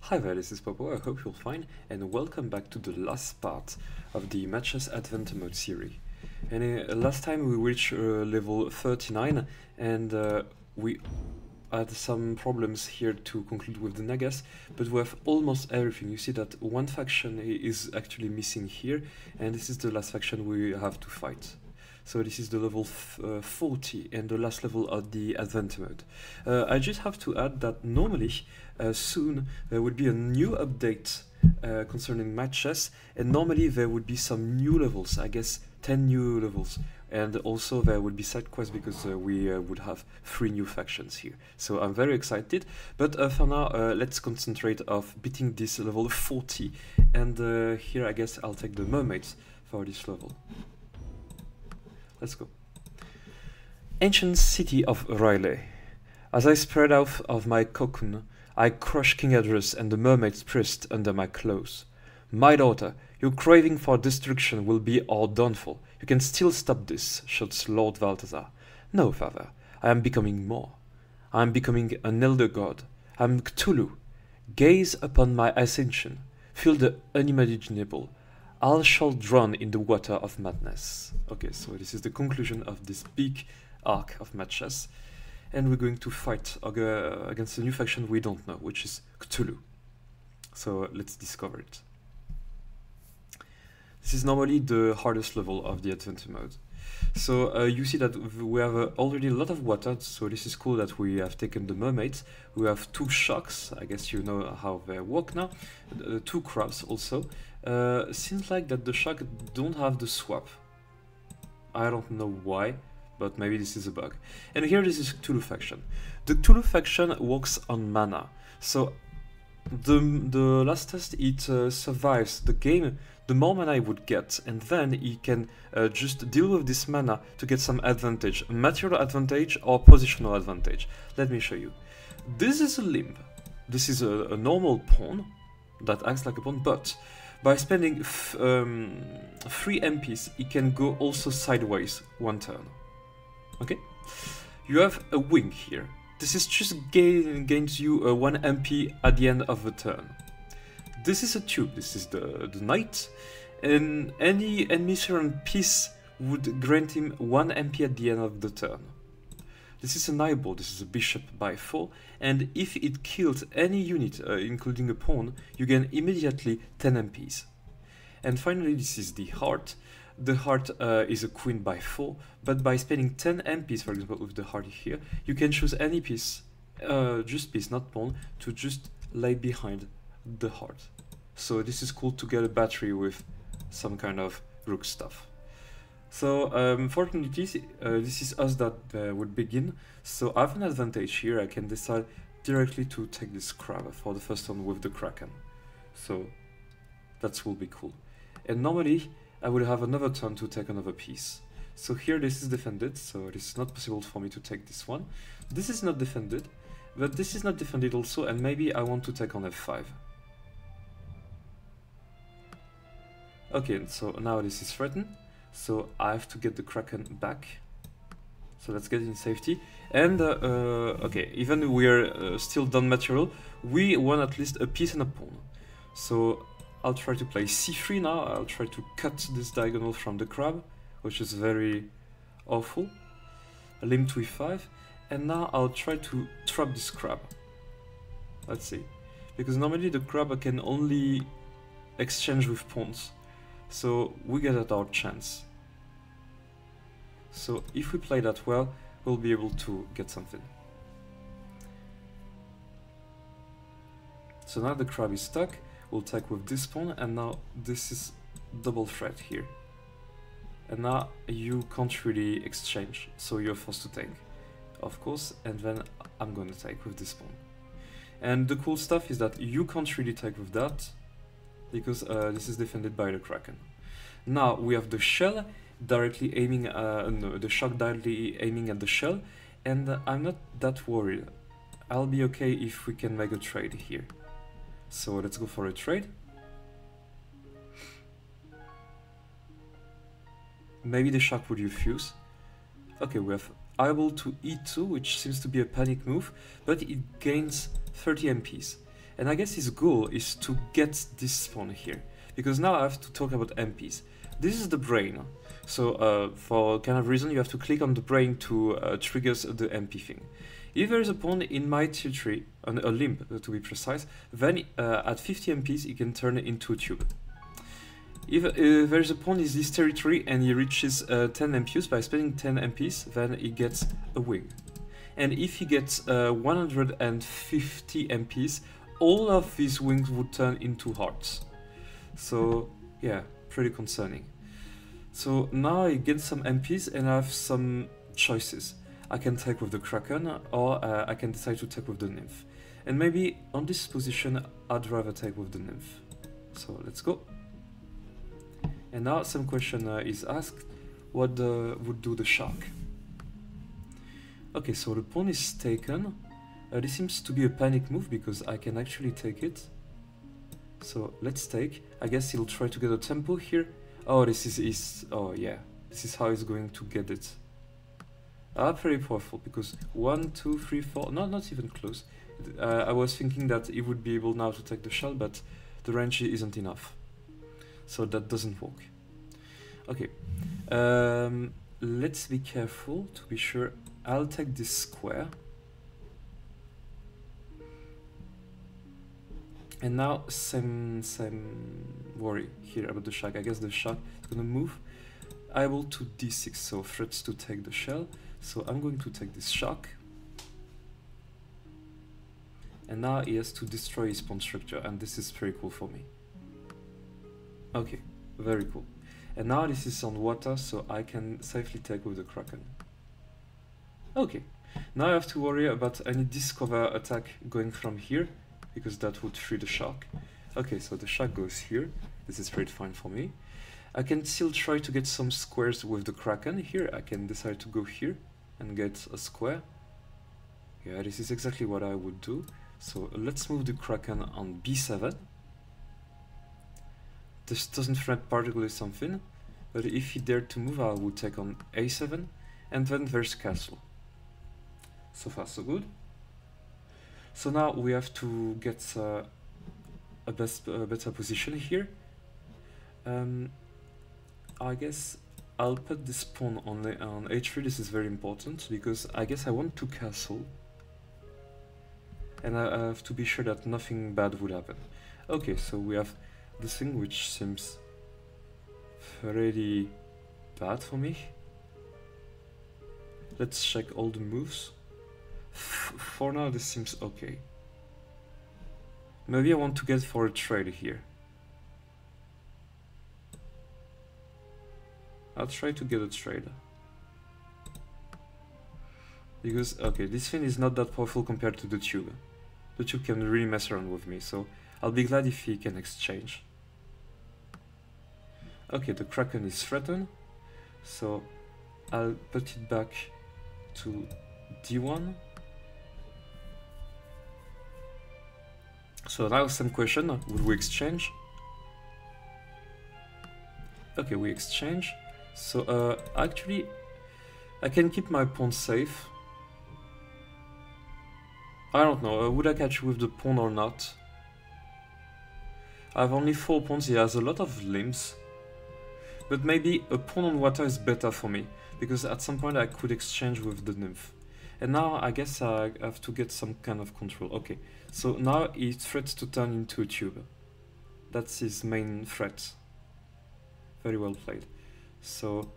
Hi there, this is Popo, I hope you're fine, and welcome back to the last part of the Matches Adventure Mode series. And last time we reached level 39, and we had some problems here to conclude with the Nagas, but we have almost everything. You see that one faction is actually missing here, and this is the last faction we have to fight. So this is the level 40 and the last level of the Adventure Mode. I just have to add that normally soon there would be a new update concerning matches, and normally there would be some new levels, I guess 10 new levels, and also there would be side quests because we would have 3 new factions here. So I'm very excited, but for now let's concentrate of beating this level 40, and here I guess I'll take the mermaids for this level. Let's go. Ancient city of Riley. As I spread out of my cocoon, I crush King Adrus and the mermaid's priest under my claws. My daughter, your craving for destruction will be our downfall. You can still stop this, shouts Lord Balthazar. No, father, I am becoming more. I am becoming an elder god. I am Chtulu. Gaze upon my ascension. Feel the unimaginable. All shall drown in the water of madness. Okay, so this is the conclusion of this big arc of matches, and we're going to fight against a new faction we don't know, which is Chtulu. So let's discover it. This is normally the hardest level of the Adventure Mode. So you see that we have already a lot of water, so this is cool that we have taken the mermaids. We have 2 sharks, I guess you know how they work now, 2 crabs also. Seems like that the shark don't have the swap. I don't know why, but maybe this is a bug. And here this is Chtulu faction. The Chtulu faction works on mana, so the lastest it survives the game, the more mana he would get, and then he can just deal with this mana to get some advantage, material advantage or positional advantage. Let me show you. This is a limb. This is a normal pawn that acts like a pawn, but by spending 3 MPs, it can go also sideways 1 turn. Okay? You have a wing here. This is just gains you 1 MP at the end of the turn. This is a tube, this is the knight, and any admission piece would grant him 1 MP at the end of the turn. This is an eyeball, this is a bishop by 4, and if it kills any unit, including a pawn, you gain immediately 10 MPs. And finally, this is the heart. The heart is a queen by 4, but by spending 10 MPs, for example, with the heart here, you can choose any piece, just piece, not pawn, to just lay behind the heart. So this is cool to get a battery with some kind of rook stuff. So fortunately, this is us that would begin. So I have an advantage here. I can decide directly to take this crab for the first one with the kraken. So that will be cool. And normally I would have another turn to take another piece. So here this is defended, so it is not possible for me to take this one. This is not defended, but this is not defended also, and maybe I want to take on f5. Okay, so now this is threatened, so I have to get the kraken back. So let's get in safety. And okay, even we are still down material, we won at least a piece and a pawn. So I'll try to play c3 now. I'll try to cut this diagonal from the crab, which is very awful. Limb to e5, and now I'll try to trap this crab. Let's see, because normally the crab can only exchange with pawns, so we get at our chance. So if we play that well, we'll be able to get something. So now the crab is stuck. We'll take with this pawn, and now this is double threat here. And now you can't really exchange, so you're forced to take, of course, and then I'm going to take with this pawn. And the cool stuff is that you can't really take with that, because this is defended by the kraken. Now we have the shell directly aiming, no, the shark directly aiming at the shell, and I'm not that worried. I'll be okay if we can make a trade here. So let's go for a trade. Maybe the shark would refuse. Okay, we have eyeball to e2, which seems to be a panic move, but it gains 30 MPs. And I guess his goal is to get this pawn here, because now I have to talk about MPs. This is the brain, so for kind of reason you have to click on the brain to trigger the MP thing. If there is a pawn in my territory, a limb to be precise, then at 50 MPs he can turn it into a tube. If there is a pawn in this territory and he reaches 10 MPs, by spending 10 MPs, then he gets a wing. And if he gets 150 MPs, all of these wings would turn into hearts. So yeah, pretty concerning. So now I get some MPs and I have some choices. I can take with the Kraken, or I can decide to take with the Nymph. And maybe on this position I'd rather take with the Nymph. So let's go. And now some question is asked, what would do the shark? Okay, so the pawn is taken. This seems to be a panic move because I can actually take it. So let's take. I guess he'll try to get a tempo here. Oh, this is oh yeah, this is how he's going to get it. Pretty powerful because 1, 2, 3, 4. No, not even close. I was thinking that he would be able now to take the shell, but the range isn't enough. So that doesn't work. Okay, let's be careful to be sure. I'll take this square. And now same worry here about the shark. I guess the shark is gonna move. Able to d6, so threats to take the shell. So I'm going to take this shark. And now he has to destroy his pawn structure, and this is very cool for me. Okay, very cool. And now this is on water, so I can safely take with the Kraken. Okay, now I have to worry about any discover attack going from here, because that would free the shark. Okay, so the shark goes here. This is pretty fine for me. I can still try to get some squares with the Kraken here. I can decide to go here and get a square. Yeah, this is exactly what I would do. So let's move the Kraken on b7. This doesn't threaten particularly something, but if he dared to move, I would take on a7, and then there's castle. So far so good. So now we have to get a better position here. I guess I'll put this pawn on h3. This is very important because I guess I want to castle, and I have to be sure that nothing bad would happen. Okay, so we have this thing which seems pretty bad for me. Let's check all the moves. For now this seems okay. Maybe I want to get for a trade here. I'll try to get a trade. Because, okay, this thing is not that powerful compared to the tube. The tube can really mess around with me, so I'll be glad if he can exchange. Okay, the Kraken is threatened, so I'll put it back to d1. So now some question, would we exchange? Okay, we exchange. So actually I can keep my pawn safe. I don't know, would I catch with the pawn or not? I have only 4 pawns, he has a lot of limbs. But maybe a pawn on water is better for me, because at some point I could exchange with the nymph. And now I guess I have to get some kind of control. Okay, so now he threats to turn into a tube. That's his main threat. Very well played. So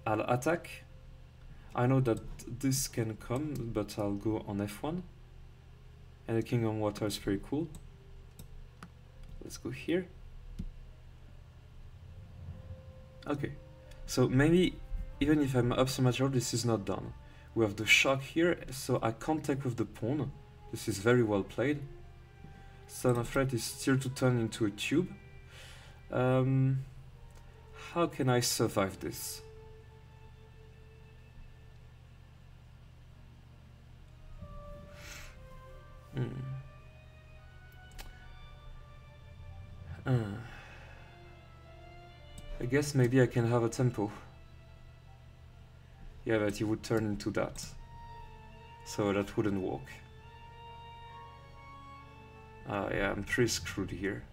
I'll attack. I know that this can come, but I'll go on f1. And the king on water is pretty cool. Let's go here. Okay, so maybe even if I'm up some material, this is not done. We have the shark here, so I can't take with the pawn. This is very well played. Son of threat is still to turn into a tube. How can I survive this? I guess maybe I can have a tempo. Yeah, but he would turn into that. So that wouldn't work. Yeah, I'm pretty screwed here.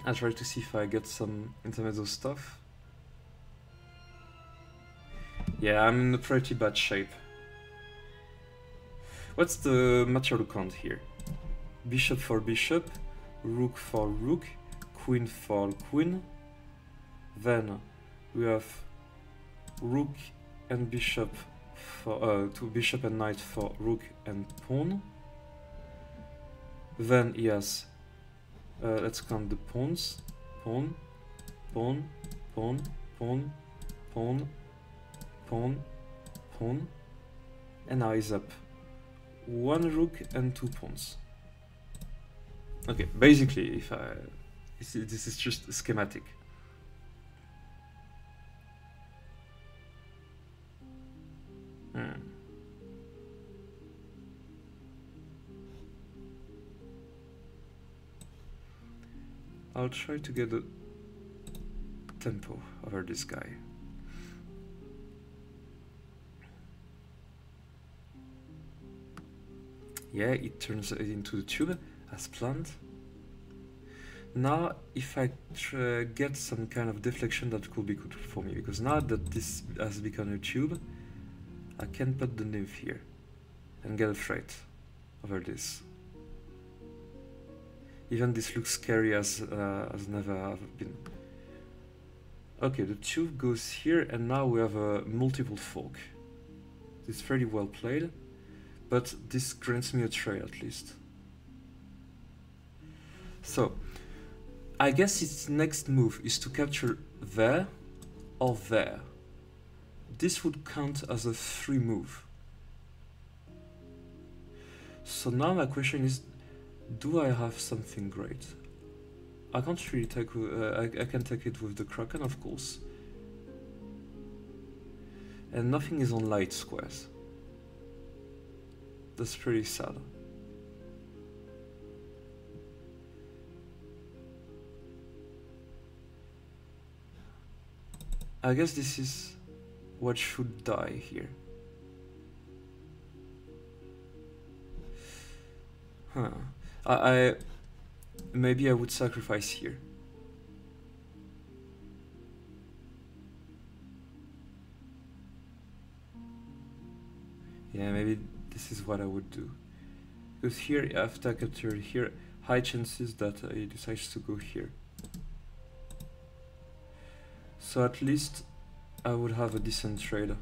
I'll try to see if I get some intermezzo stuff. Yeah, I'm in a pretty bad shape. What's the material count here? Bishop for bishop, rook for rook, queen for queen. Then we have rook and bishop for two bishop and knight for rook and pawn. Then he has let's count the pawns. Pawn, pawn, pawn, pawn, pawn, pawn, pawn, and now he's up one rook and two pawns. Okay, basically, if I this is just a schematic. I'll try to get a tempo over this guy. Yeah, it turns it into the tube as planned. Now, if I get some kind of deflection, that could be good for me, because now that this has become a tube, I can put the nymph here and get a threat over this. Even this looks scary as never have been. Okay, the tube goes here, and now we have a multiple fork. It's fairly well played, but this grants me a tray at least. So, I guess its next move is to capture there or there. This would count as a free move. So now my question is, do I have something great? I can't really take. I can take it with the Kraken, of course. And nothing is on light squares. That's pretty sad. I guess this is what should die here. Huh. Maybe I would sacrifice here. Yeah, maybe this is what I would do. Because here, after I capture here, high chances that he decides to go here. So at least I would have a decent trade.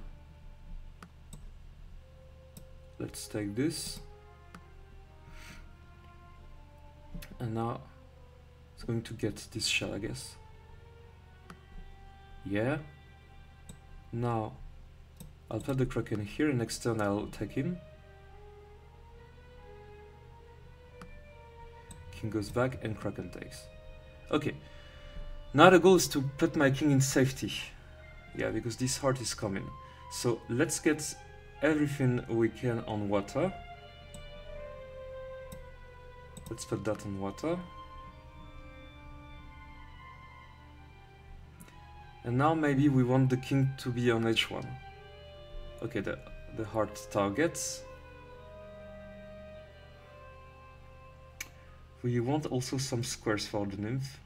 Let's take this. And now it's going to get this shell, I guess. Yeah. Now I'll put the Kraken here, and next turn I'll take him. King goes back and Kraken takes. Okay. Now the goal is to put my king in safety. Yeah, because this heart is coming. So let's get everything we can on water. Let's put that on water. And now maybe we want the king to be on h1. Okay, the heart targets. We want also some squares for the nymph.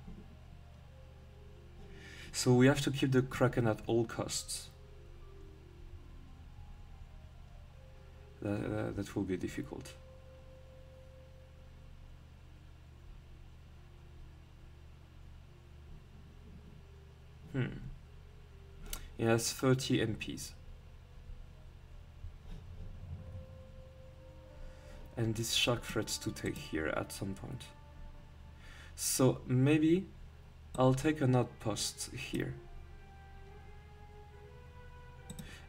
So we have to keep the Kraken at all costs. That will be difficult. He has 30 MPs. And this shark threats to take here at some point. So maybe I'll take an outpost here.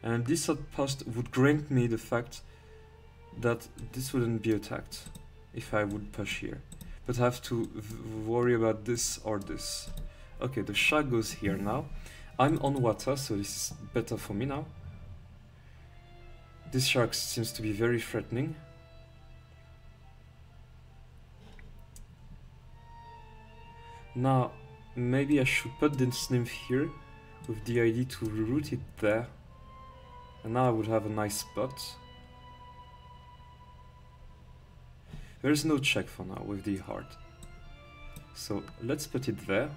And this outpost would grant me the fact that this wouldn't be attacked if I would push here. But I have to worry about this or this. Okay, the shark goes here now. I'm on water, so this is better for me now. This shark seems to be very threatening. Now, maybe I should put this nymph here with the idea to root it there. And now I would have a nice spot. There's no check for now with the heart. So let's put it there.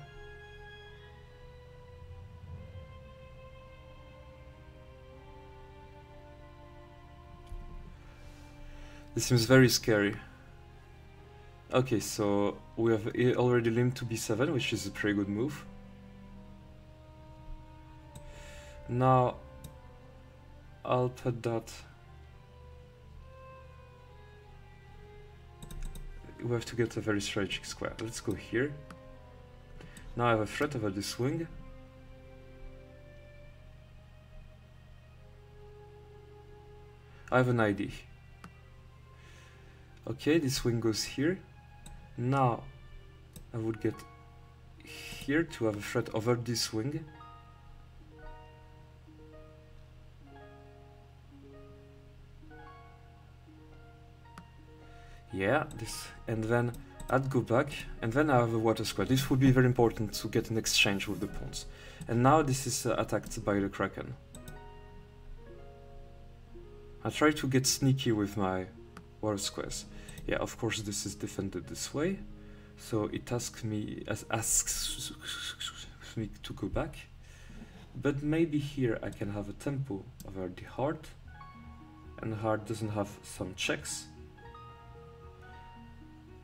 This seems very scary. Okay, so we have already limbed to b7, which is a pretty good move. Now I'll put that. We have to get a very strategic square. Let's go here. Now I have a threat over this wing. I have an ID. Okay, this wing goes here. Now I would get here to have a threat over this wing. Yeah, this, and then I'd go back, and then I have a water square. This would be very important to get an exchange with the pawns. And now this is attacked by the Kraken. I try to get sneaky with my water squares. Yeah, of course this is defended this way, so it asks me to go back. But maybe here I can have a tempo over the heart, and the heart doesn't have some checks.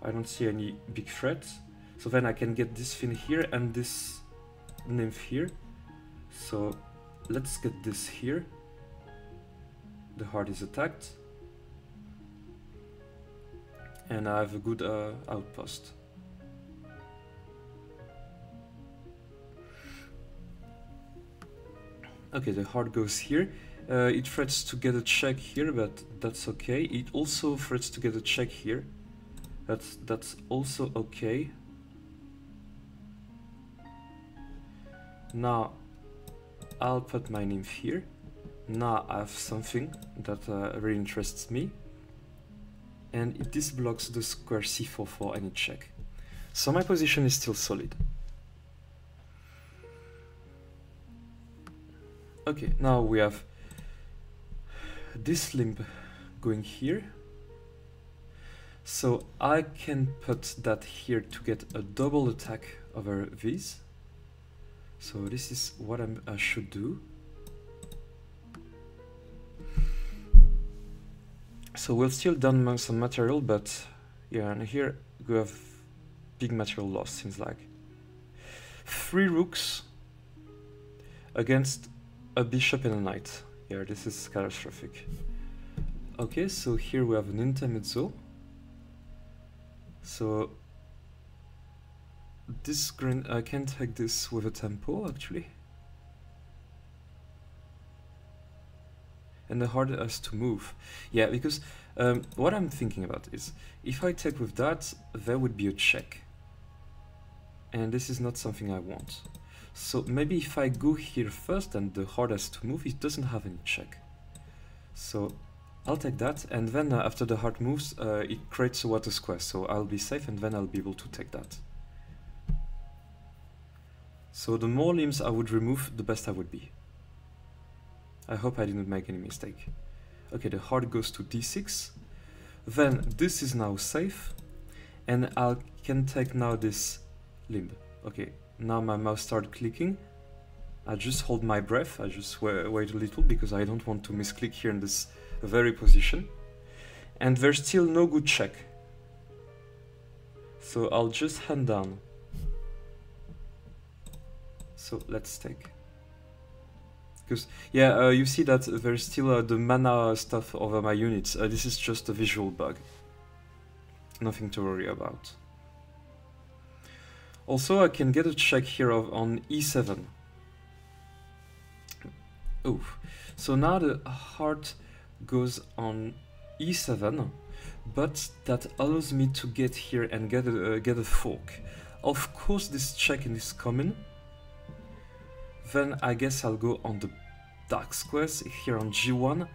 I don't see any big threats, so then I can get this thing here and this nymph here. So let's get this here. The heart is attacked, and I have a good outpost. Okay, the heart goes here. It threats to get a check here, but that's okay. It also threats to get a check here. That's also okay. Now I'll put my nymph here. Now I have something that really interests me, and this blocks the square c4 for any check. So my position is still solid. Okay, now we have this limb going here. So I can put that here to get a double attack over these. So this is what I should do. So we'll still down some material, but yeah, and here we have big material loss, seems like. 3 rooks against a bishop and a knight. Yeah, this is catastrophic. Okay, so here we have an intermezzo. So this green, I can take this with a tempo actually. And the heart has to move. Yeah, because what I'm thinking about is, if I take with that, there would be a check. And this is not something I want. So maybe if I go here first and the heart has to move, it doesn't have any check. So I'll take that, and then after the heart moves, it creates a water square, so I'll be safe, and then I'll be able to take that. So the more limbs I would remove, the best I would be. I hope I didn't make any mistake. Okay, the heart goes to d6. Then this is now safe, and I can take now this limb. Okay, now my mouse started clicking. I just hold my breath, I just wait a little, because I don't want to misclick here in this very position. And there's still no good check. So I'll just hand down. So let's take. Because, yeah, you see that there's still the mana stuff over my units. This is just a visual bug. Nothing to worry about. Also, I can get a check here on e7. Oh, so now the heart goes on e7, but that allows me to get here and get a fork. Of course, this check is coming. Then I guess I'll go on the dark squares here on g1,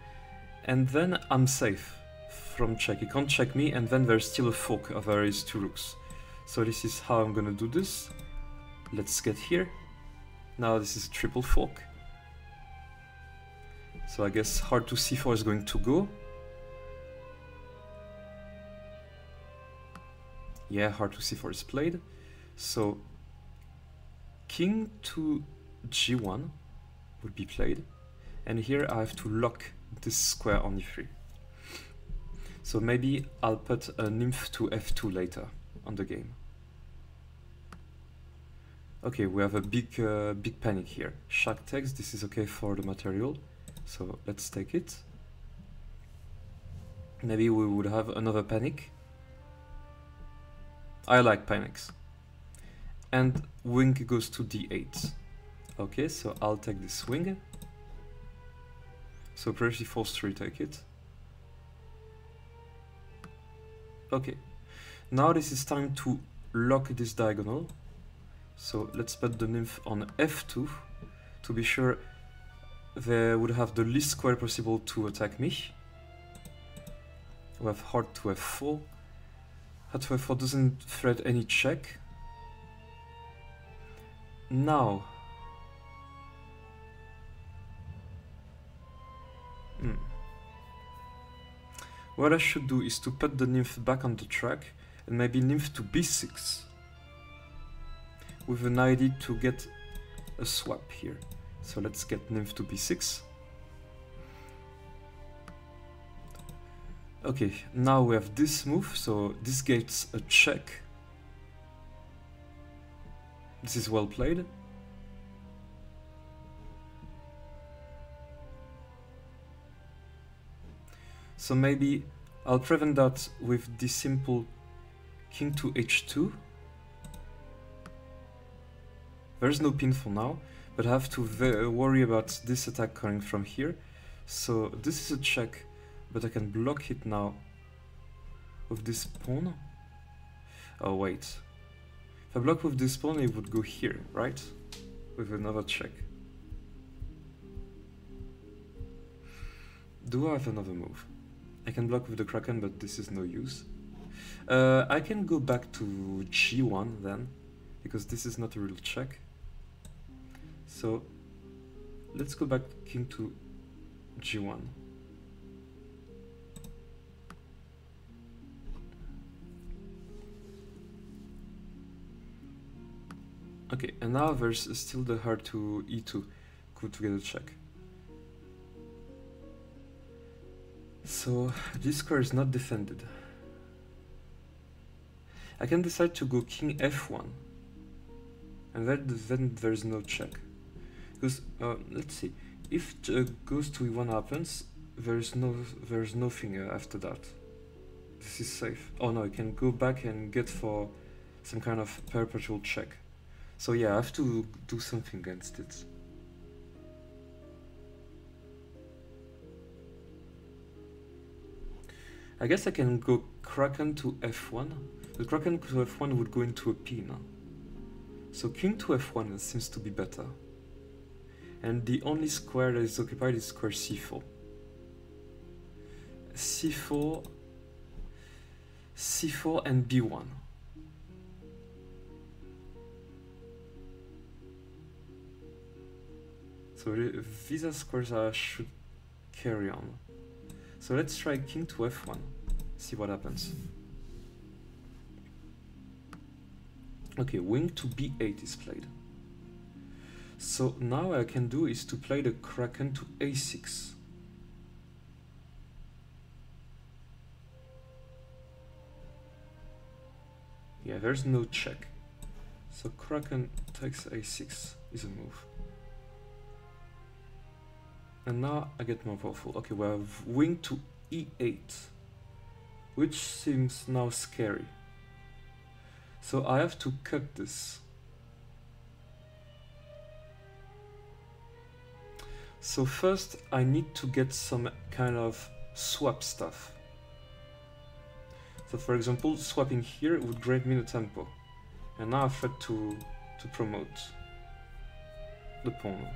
and then I'm safe from check. He can't check me, and then there's still a fork over his 2 rooks. So this is how I'm gonna do this. Let's get here. Now this is a triple fork. So I guess hard to c4 is going to go. Yeah, hard to c4 is played. So king to g1 would be played. And here I have to lock this square on e3. So maybe I'll put a nymph to f2 later on the game. Okay, we have a big panic here. Shak takes, this is okay for the material. So let's take it. Maybe we would have another panic. I like panics. And wing goes to d8. Okay, so I'll take this wing. So pretty forced to retake it. Okay, now this is time to lock this diagonal. So let's put the nymph on f2 to be sure they would have the least square possible to attack me. We have hard to f4. Hard to f4 doesn't threat any check. Now, what I should do is to put the nymph back on the track and maybe nymph to b6 with an idea to get a swap here. So let's get nymph to b6. Okay, now we have this move, so this gets a check. This is well played. So maybe I'll prevent that with the simple king to h2. There's no pin for now, but I have to worry about this attack coming from here. So this is a check, but I can block it now with this pawn. Oh wait, if I block with this pawn it would go here, right? With another check. Do I have another move? I can block with the Kraken, but this is no use. I can go back to g1 then, because this is not a real check. So let's go back king to g1. Okay, and now there's still the hard to e2 to get a check. So this square is not defended. I can decide to go king f1, and then there's no check. Because let's see, if goes to e1 happens, there's nothing after that. This is safe. Oh no, I can go back and get for some kind of perpetual check. So yeah, I have to do something against it. I guess I can go Kraken to f1. The Kraken to f1 would go into a pin. So king to f1 seems to be better. And the only square that is occupied is square c4. c4 and b1. So these are squares I should carry on. So let's try king to f1, see what happens. Okay, wing to b8 is played. So now what I can do is to play the Kraken to a6. Yeah, there's no check. So Kraken takes a6 is a move. And now I get more powerful. Okay, we have wing to e8, which seems now scary. So I have to cut this. So first I need to get some kind of swap stuff. So for example, swapping here would grant me the tempo. And now I've had to promote the pawn.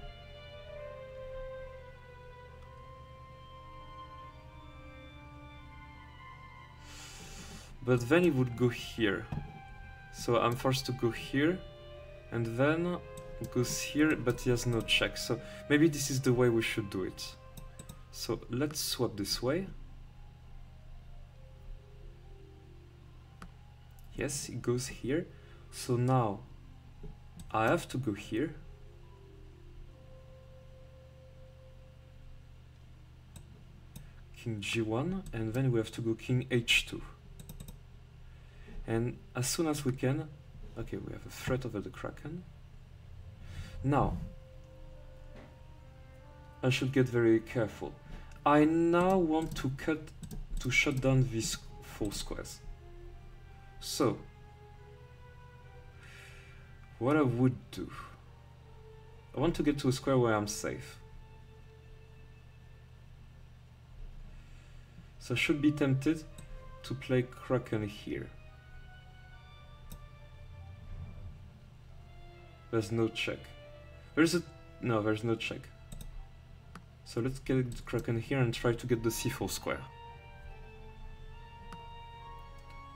But then it would go here. So I'm forced to go here, and then it goes here, but he has no check. So maybe this is the way we should do it. So let's swap this way. Yes, it goes here. So now I have to go here. King G1, and then we have to go King H2. And as soon as we can, okay, we have a threat over the Kraken. Now, I should get very careful. I now want to shut down these 4 squares. So, what I would do, I want to get to a square where I'm safe. So I should be tempted to play Kraken here. There's no check. There's no check. So let's get the Kraken here and try to get the c4 square.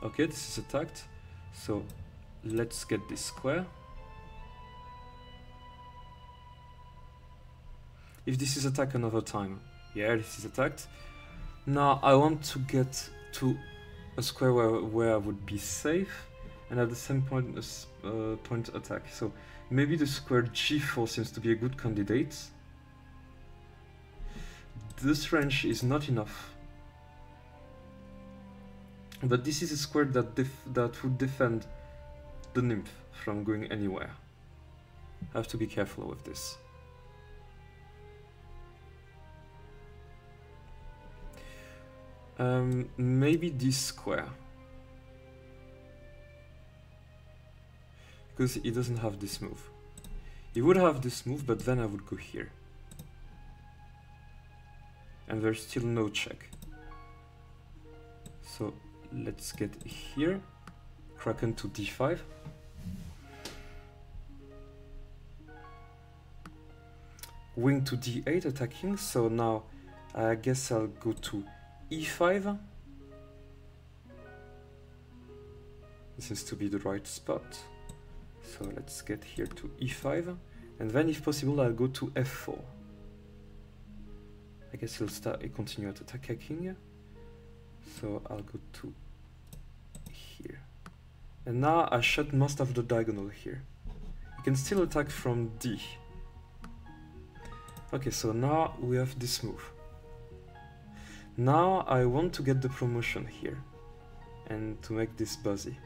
Okay, this is attacked. So let's get this square. If this is attacked another time, yeah, this is attacked. Now I want to get to a square where I would be safe, and at the same point attack. So maybe the square G4 seems to be a good candidate. This range is not enough, but this is a square that would defend the nymph from going anywhere. I have to be careful with this. Maybe this square, because he doesn't have this move. He would have this move, but then I would go here. And there's still no check. So let's get here. Kraken to d5. Wing to d8 attacking. So now I guess I'll go to e5. This seems to be the right spot. So let's get here to e5. And then if possible I'll go to f4. I guess he'll continue at attacking. So I'll go to here. And now I shut most of the diagonal here. You can still attack from D. Okay, so now we have this move. Now I want to get the promotion here and to make this buzzy.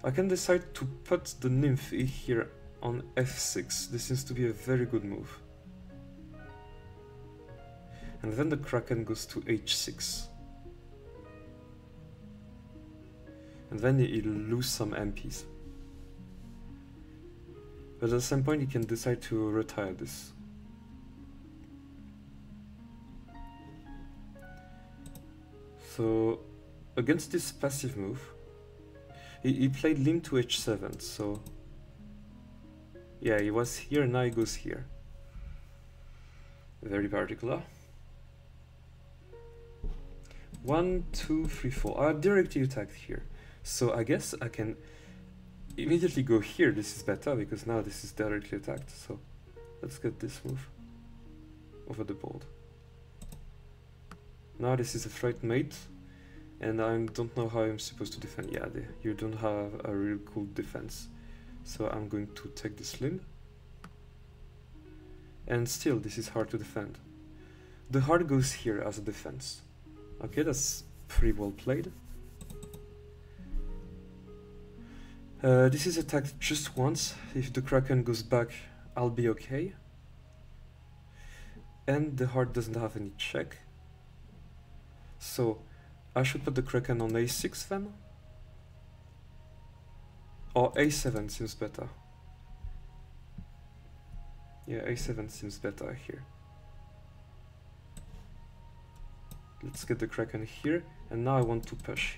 I can decide to put the nymph here on f6. This seems to be a very good move. And then the Kraken goes to h6. And then he'll lose some MPs. But at the same point he can decide to retire this. So against this passive move, he played limb to h7, so yeah, he was here, now he goes here. Very particular. 1, 2, 3, 4. I directly attacked here. So I guess I can immediately go here. This is better because now this is directly attacked. So let's get this move over the board. Now this is a threat mate, and I don't know how I'm supposed to defend. Yeah, you don't have a real cool defense. So I'm going to take this limb. And still, this is hard to defend. The heart goes here as a defense. Okay, that's pretty well played. This is attacked just once. If the Kraken goes back, I'll be okay. And the heart doesn't have any check. So I should put the Kraken on a6 then? Or a7 seems better. Yeah, a7 seems better here. Let's get the Kraken here, and now I want to push.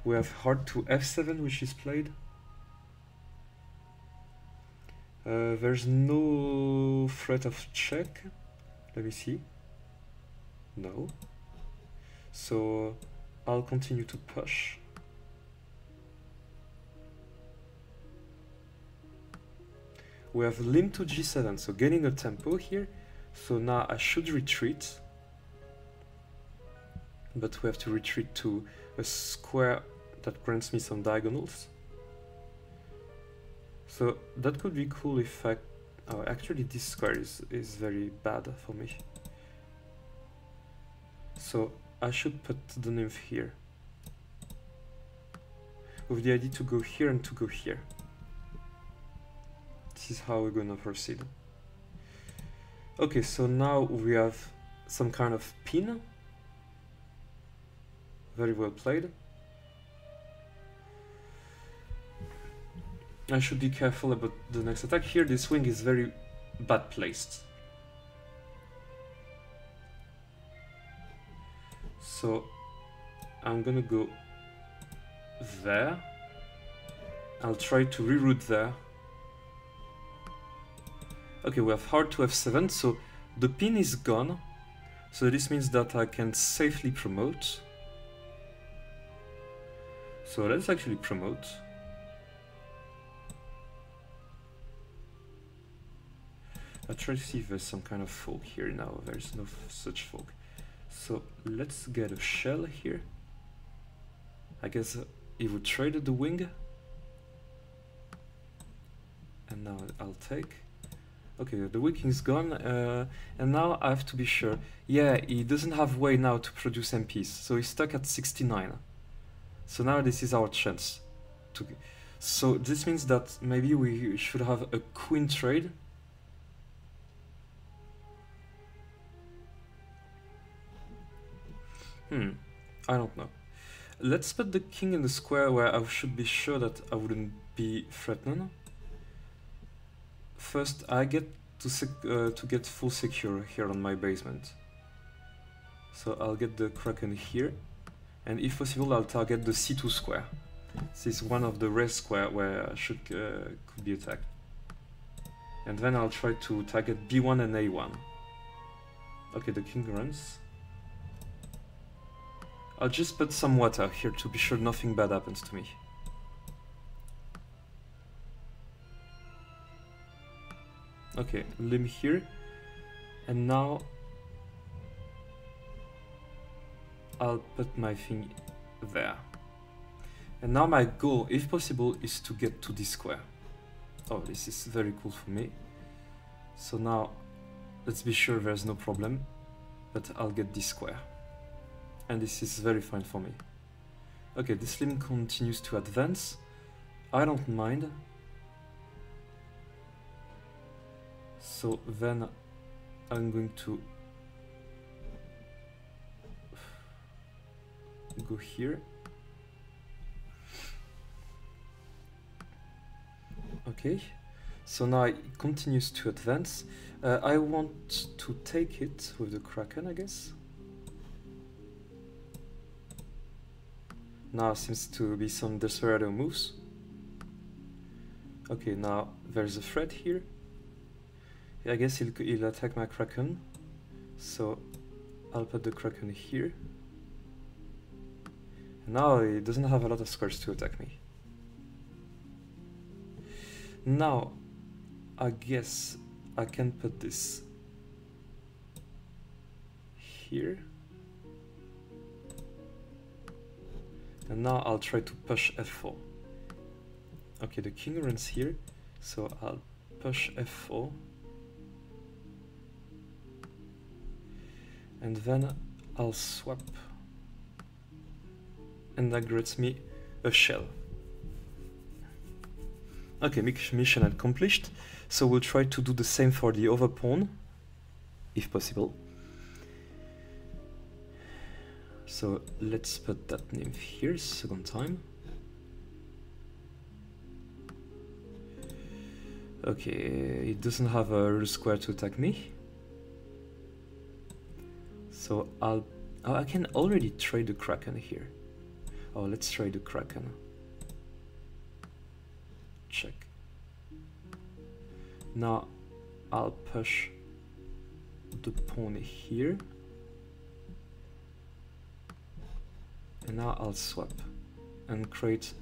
We have heart to f7, which is played. There's no threat of check. Let me see. No. So I'll continue to push. We have limb to g7, so getting a tempo here. So now I should retreat but we have to retreat to a square that grants me some diagonals. So that could be cool if I... Oh, actually this square is very bad for me. So I should put the nymph here, with the idea to go here and to go here. This is how we're gonna proceed. Okay, so now we have some kind of pin. Very well played. I should be careful about the next attack. Here this wing is very bad placed. So I'm gonna go there. I'll try to reroute there. Okay, we have hard to f7, so the pin is gone. So this means that I can safely promote. So let's actually promote. I'll try to see if there's some kind of fork here. Now there's no such fork. So let's get a shell here. I guess he would trade the wing. And now I'll take. Okay, the wing is gone. And now I have to be sure. Yeah, he doesn't have way now to produce MPs. So he's stuck at 69. So now this is our chance. So this means that maybe we should have a queen trade. I don't know. Let's put the king in the square where I should be sure that I wouldn't be threatened. First, I get to get full secure here on my basement. So I'll get the Kraken here, and if possible, I'll target the C2 square. This is one of the rare square where I should could be attacked. And then I'll try to target B1 and A1. Okay, the king runs. I'll just put some water here to be sure nothing bad happens to me. Okay, limb here. And now I'll put my thing there. And now my goal, if possible, is to get to this square. Oh, this is very cool for me. So now, let's be sure there's no problem, but I'll get this square. And this is very fine for me. Okay, this limb continues to advance. I don't mind. So then I'm going to go here. Okay, so now it continues to advance. I want to take it with the Kraken, I guess. Now seems to be some desperado moves. Okay, now there's a threat here. I guess he'll attack my Kraken. So I'll put the Kraken here. And now he doesn't have a lot of squares to attack me. Now I guess I can put this here. And now I'll try to push f4. Okay, the king runs here, so I'll push f4. And then I'll swap. And that grants me a shell. Okay, mission accomplished. So we'll try to do the same for the other pawn, if possible. So let's put that nymph here, second time. Okay, it doesn't have a real square to attack me. So I can already trade the Kraken here. Oh, let's trade the Kraken. Check. Now I'll push the pawn here. And now I'll swap and create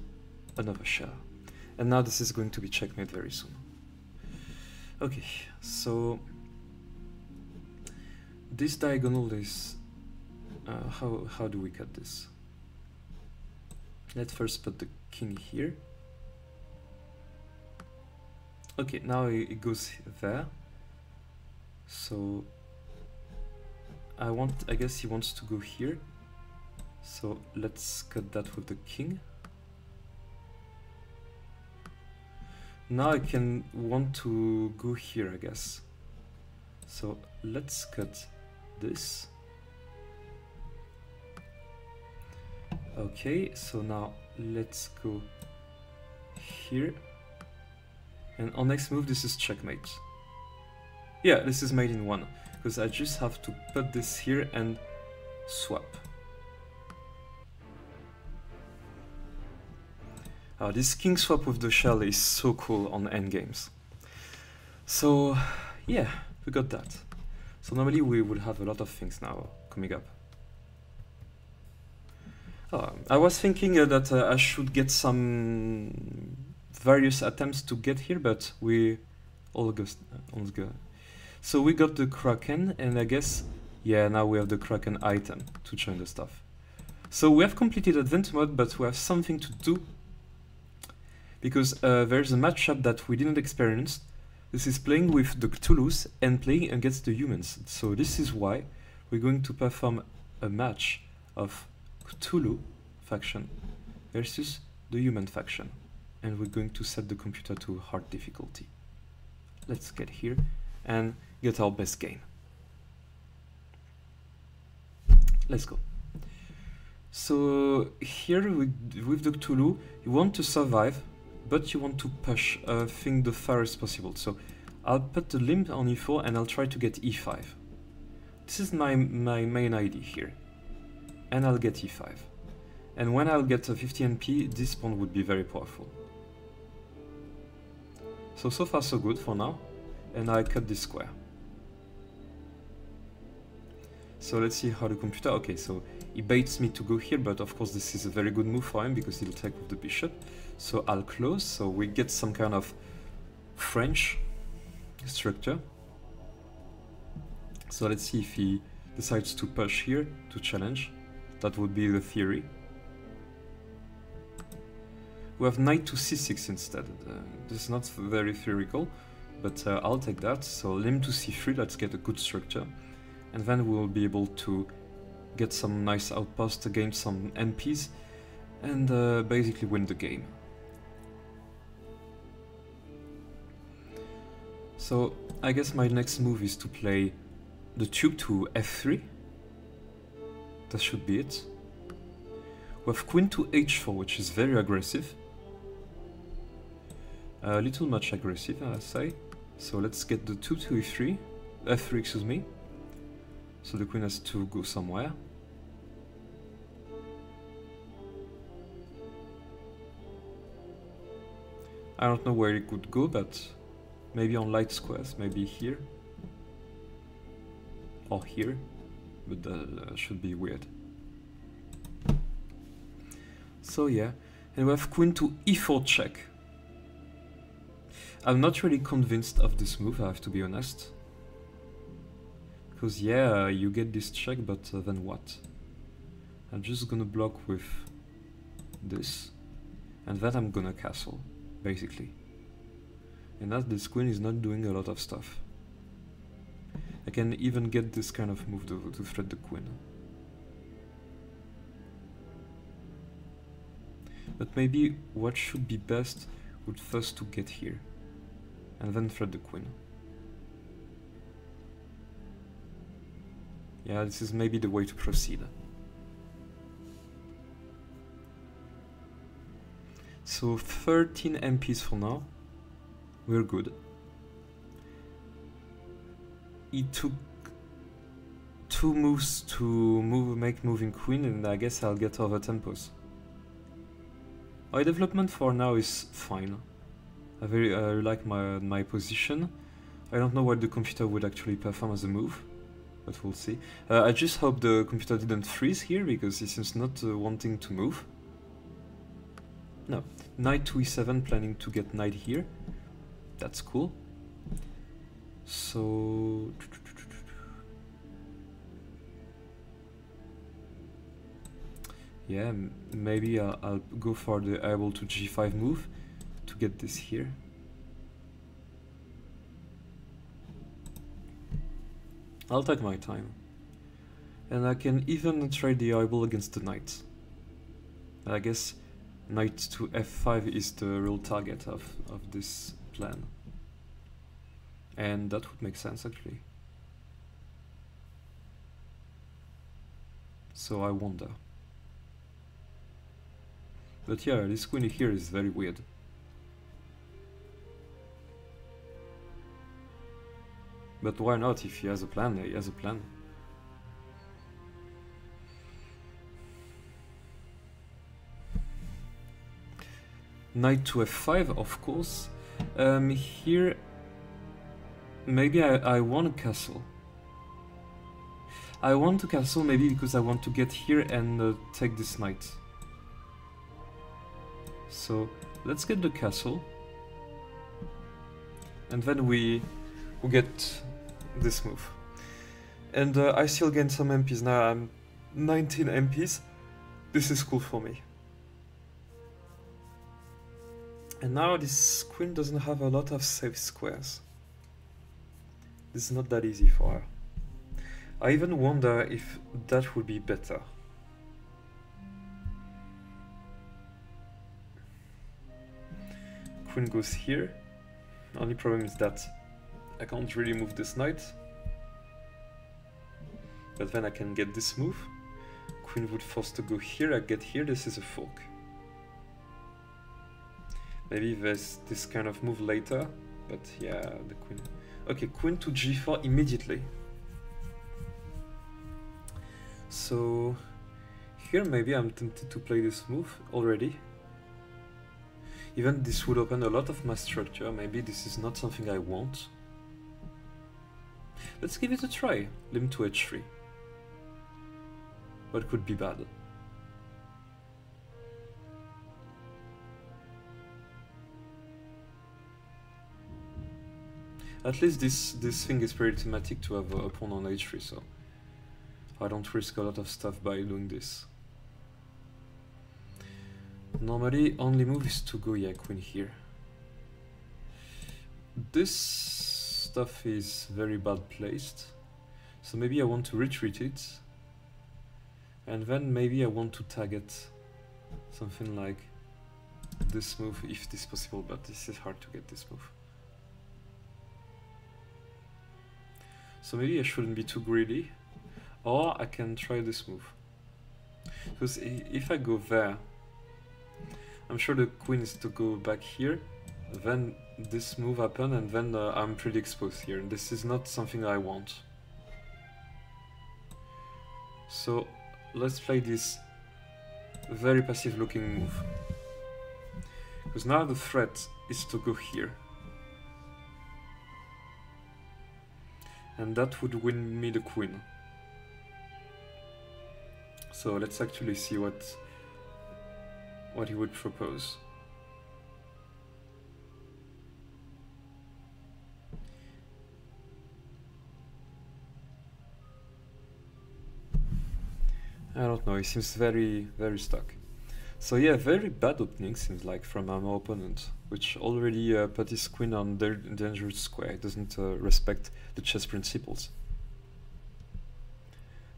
another shell. And now this is going to be checkmate very soon. Okay, so this diagonal is how do we cut this? Let's first put the king here. Okay, now it goes there. So I guess he wants to go here. So let's cut that with the king. Now I can want to go here, I guess. So let's cut this. Okay, so now let's go here. And on next move, this is checkmate. Yeah, this is made in one, because I just have to put this here and swap. This king swap with the shell is so cool on endgames. So yeah, we got that. So normally we would have a lot of things now coming up. I was thinking that I should get some various attempts to get here, but we all go. So we got the Kraken, and I guess, yeah, now we have the Kraken item to join the stuff. So we have completed Adventure Mode, but we have something to do, because there's a matchup that we didn't experience. This is playing with the Cthulhus and playing against the humans. So this is why we're going to perform a match of Cthulhu faction versus the human faction. And we're going to set the computer to hard difficulty. Let's get here and get our best game. Let's go. So here with the Cthulhu, you want to survive, but you want to push thing the farthest possible. So I'll put the limb on e4 and I'll try to get e5. This is my main idea here. And I'll get e5. And when I'll get a 50 NP, this pawn would be very powerful. So far so good for now. And I cut this square. So let's see how the computer... Okay, so he baits me to go here, but of course this is a very good move for him because he'll take with the bishop. So I'll close, so we get some kind of French structure. So let's see if he decides to push here to challenge. That would be the theory. We have knight to c6 instead. This is not very theoretical, but I'll take that. So limb to c3, let's get a good structure. And then we'll be able to get some nice outposts against some NPs and basically win the game. So I guess my next move is to play the tube to f3. That should be it. We have queen to h4, which is very aggressive. A little much aggressive, I say. So let's get the 2 to e3, f3, excuse me. So the queen has to go somewhere. I don't know where it could go, but maybe on light squares, maybe here. Or here, but that should be weird. So yeah, and we have queen to e4 check. I'm not really convinced of this move, I have to be honest. Because yeah, you get this check, but then what? I'm just gonna block with this, and then I'm gonna castle, basically. And as this queen is not doing a lot of stuff. I can even get this kind of move to threat the queen. But maybe what should be best would first to get here, and then threat the queen. Yeah, this is maybe the way to proceed. So 13 MPs for now. We're good. He took 2 moves to make moving queen, and I guess I'll get over tempos. My development for now is fine. I like my position. I don't know what the computer would actually perform as a move, but we'll see. I just hope the computer didn't freeze here, because he seems not wanting to move. No, knight to e7, planning to get knight here. That's cool. So Yeah, maybe I'll go for the able to g5 move to get this here. I'll take my time. And I can even trade the eyeball against the knight. I guess knight to f5 is the real target of this plan. And that would make sense actually. So I wonder. But yeah, this queen here is very weird. But why not? If he has a plan, he has a plan. Knight to f5, of course. Here, maybe I want a castle. I want to castle maybe because I want to get here and take this knight. So let's get the castle. And then we get this move. And I still gain some MPs now. I'm 19 MPs. This is cool for me. And now this queen doesn't have a lot of safe squares. This is not that easy for her. I even wonder if that would be better. Queen goes here. Only problem is that I can't really move this knight. But then I can get this move. Queen would force to go here, I get here, this is a fork. Maybe there's this kind of move later, but yeah, the queen. Okay, queen to g4 immediately. So here maybe I'm tempted to play this move already. Even this would open a lot of my structure, maybe this is not something I want. Let's give it a try, limb to h3. What could be bad? At least this thing is pretty thematic to have a pawn on h3, so I don't risk a lot of stuff by doing this. Normally, only move is to go, yeah, queen here. This stuff is very bad placed, so maybe I want to retreat it, and then maybe I want to target something like this move, if this is possible, but this is hard to get this move. So maybe I shouldn't be too greedy, or I can try this move. Because if I go there, I'm sure the queen is to go back here, then this move happen, and then I'm pretty exposed here. And this is not something I want. So let's play this very passive looking move. Because now the threat is to go here. And that would win me the queen. So let's actually see what he would propose. I don't know, he seems very stuck. So yeah, very bad opening seems like from my opponent, which already put his queen on the dangerous square. It doesn't respect the chess principles.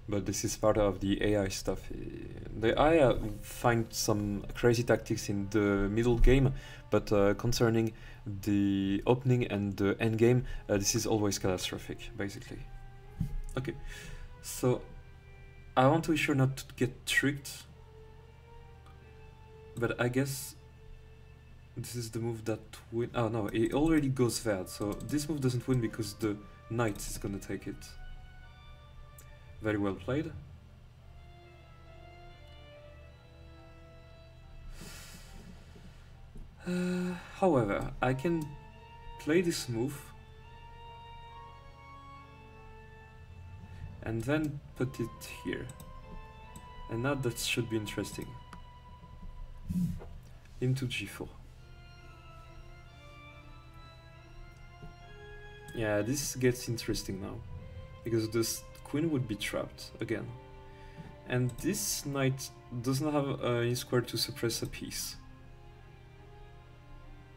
But this is part of the AI stuff. The AI find some crazy tactics in the middle game, but concerning the opening and the end game, this is always catastrophic, basically. Okay, so I want to be sure not to get tricked, but I guess this is the move that win. Oh no, it already goes there, so this move doesn't win because the knight is gonna take it. Very well played. However, I can play this move and then put it here. And now that should be interesting. Into g4. Yeah, this gets interesting now, because this queen would be trapped again. And this knight doesn't have any square to suppress a piece.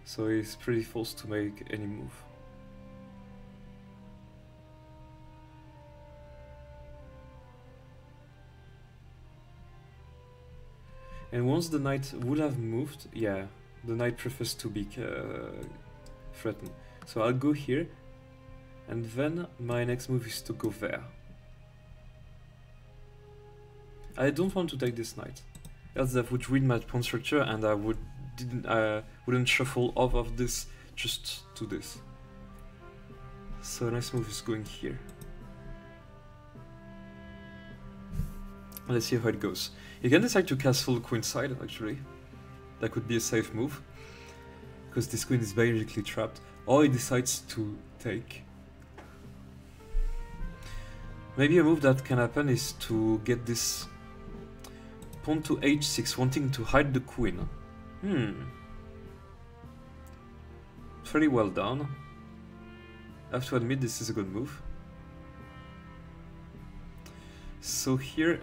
So he's pretty forced to make any move. And once the knight would have moved, yeah, the knight prefers to be threatened. So I'll go here, and then my next move is to go there. I don't want to take this knight, else that would ruin my pawn structure, and I wouldn't shuffle off of this just to this. So next move is going here. Let's see how it goes. You can decide to castle queenside, actually. That could be a safe move, because this queen is basically trapped. Or he decides to take. Maybe a move that can happen is to get this pawn to h6, wanting to hide the queen. Pretty well done. I have to admit this is a good move. So here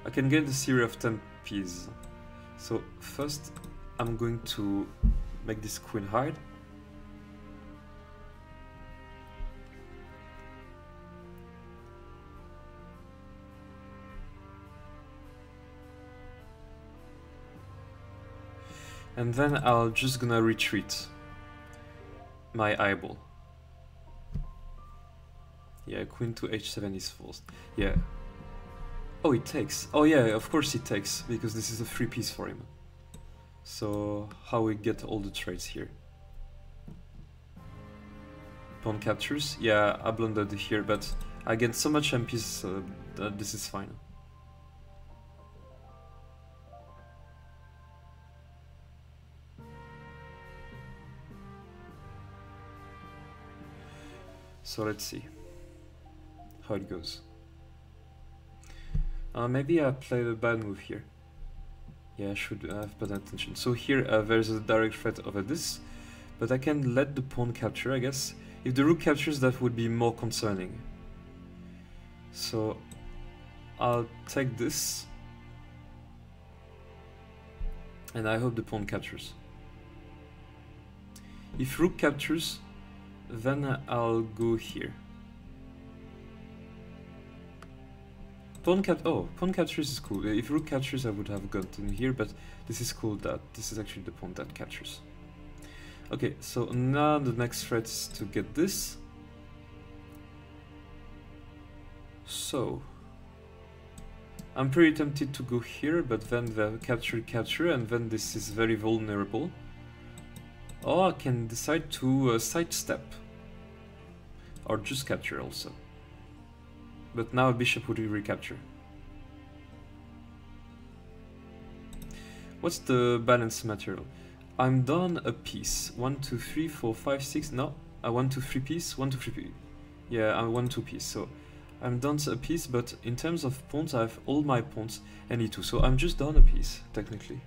I can get a series of 10 pieces. So first I'm going to make this queen hide. And then I'll just gonna retreat my eyeball. Yeah, queen to h7 is forced. Yeah. Oh, it takes. Oh yeah, of course it takes, because this is a free piece for him. So how we get all the trades here? Pawn captures. Yeah, I blundered here, but I get so much MPs that this is fine. So let's see how it goes. Maybe I played a bad move here. Yeah, I should have paid attention. So here there's a direct threat over this, but I can let the pawn capture, I guess. If the rook captures, that would be more concerning. So I'll take this, and I hope the pawn captures. If rook captures, then I'll go here. Pawn captures is cool. If rook captures, I would have gotten here, but this is cool that this is actually the pawn that captures. Okay, so now the next threat is to get this. So I'm pretty tempted to go here, but then the capture, and then this is very vulnerable. Or I can decide to sidestep, or just capture also. But now a bishop would recapture. What's the balance material? I'm down a piece. 1, 2, 3, 4, 5, 6. No, I 1, 2, 3 piece. 1, 2, 3 piece. Yeah, I 1, 2 piece. So I'm down a piece, but in terms of pawns, I have all my pawns and e2. So I'm just down a piece, technically.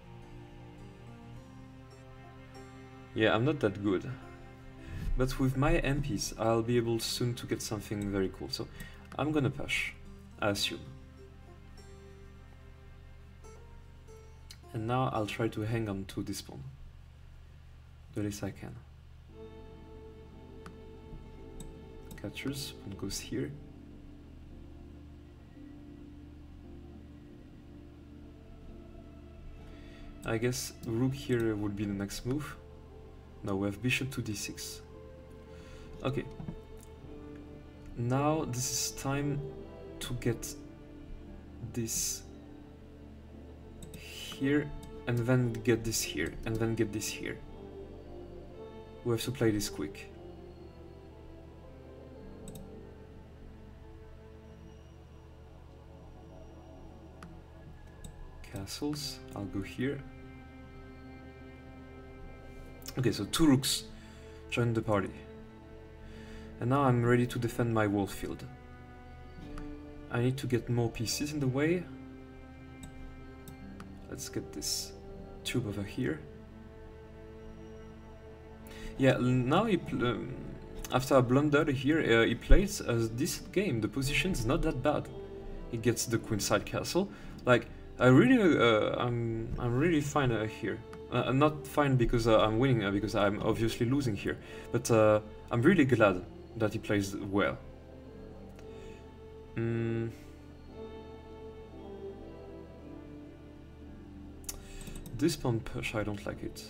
Yeah, I'm not that good. But with my MPs, I'll be able soon to get something very cool. So I'm gonna push, I assume. And now I'll try to hang on to this pawn the least I can. Captures, pawn goes here. I guess rook here would be the next move. Now we have bishop to d6. Okay. Now this is time to get this here, and then get this here, and then get this here. We have to play this quick. Castles, I'll go here. Okay, so 2 rooks join the party. And now I'm ready to defend my wall field. I need to get more pieces in the way. Let's get this tube over here. Yeah, now after I blundered here, he plays a decent game. The position is not that bad. He gets the queenside castle. Like, I'm really fine here. I'm not fine because I'm winning, because I'm obviously losing here. But I'm really glad that he plays well. This pawn push, I don't like it.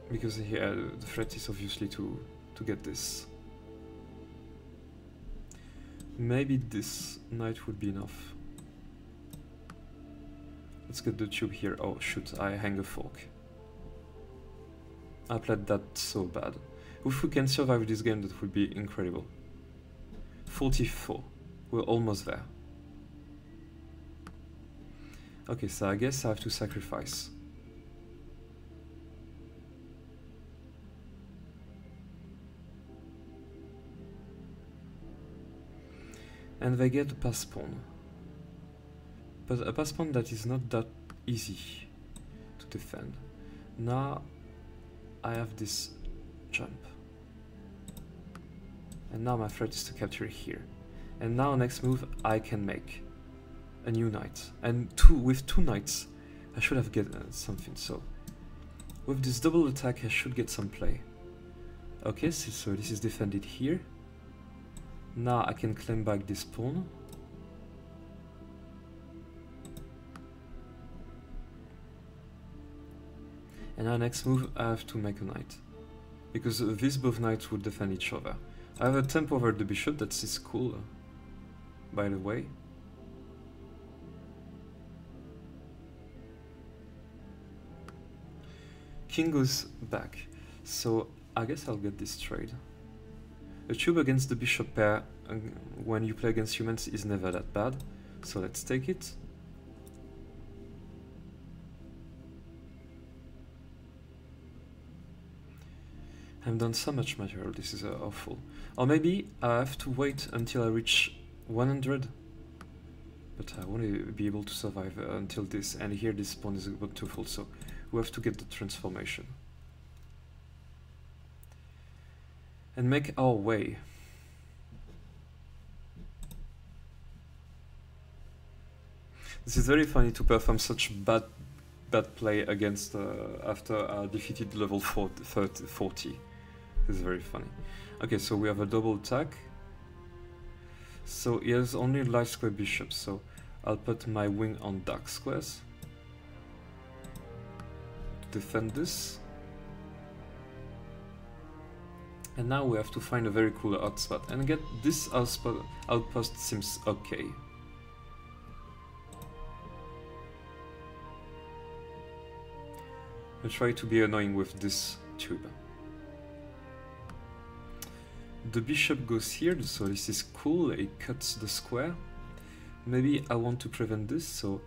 Because here the threat is obviously to get this. Maybe this knight would be enough. Let's get the tube here. Oh shoot, I hang a fork. I played that so bad. If we can survive this game, that would be incredible. 44. We're almost there. Okay, so I guess I have to sacrifice. And they get a pass pawn. But a pass pawn that is not that easy to defend. Now I have this jump. And now my threat is to capture here. And now next move I can make a new knight. And with two knights I should have get something. So with this double attack I should get some play. Okay, so this is defended here. Now I can claim back this pawn. And now next move I have to make a knight. Because these both knights would defend each other. I have a tempo over the bishop, that is cool, by the way. King goes back, so I guess I'll get this trade. A tube against the bishop pair when you play against humans is never that bad, so let's take it. I've done so much material, this is awful. Or maybe I have to wait until I reach 100. But I want to be able to survive until this, and here this pawn is about to fall, so we have to get the transformation. And make our way. This is very funny to perform such bad play against after I defeated level 40. This is very funny. Okay, so we have a double attack. So he has only light square bishops, so I'll put my wing on dark squares to defend this. And now we have to find a very cool outspot and get this outpost seems okay. I'll try to be annoying with this tube. The bishop goes here, so this is cool, it cuts the square. Maybe I want to prevent this, so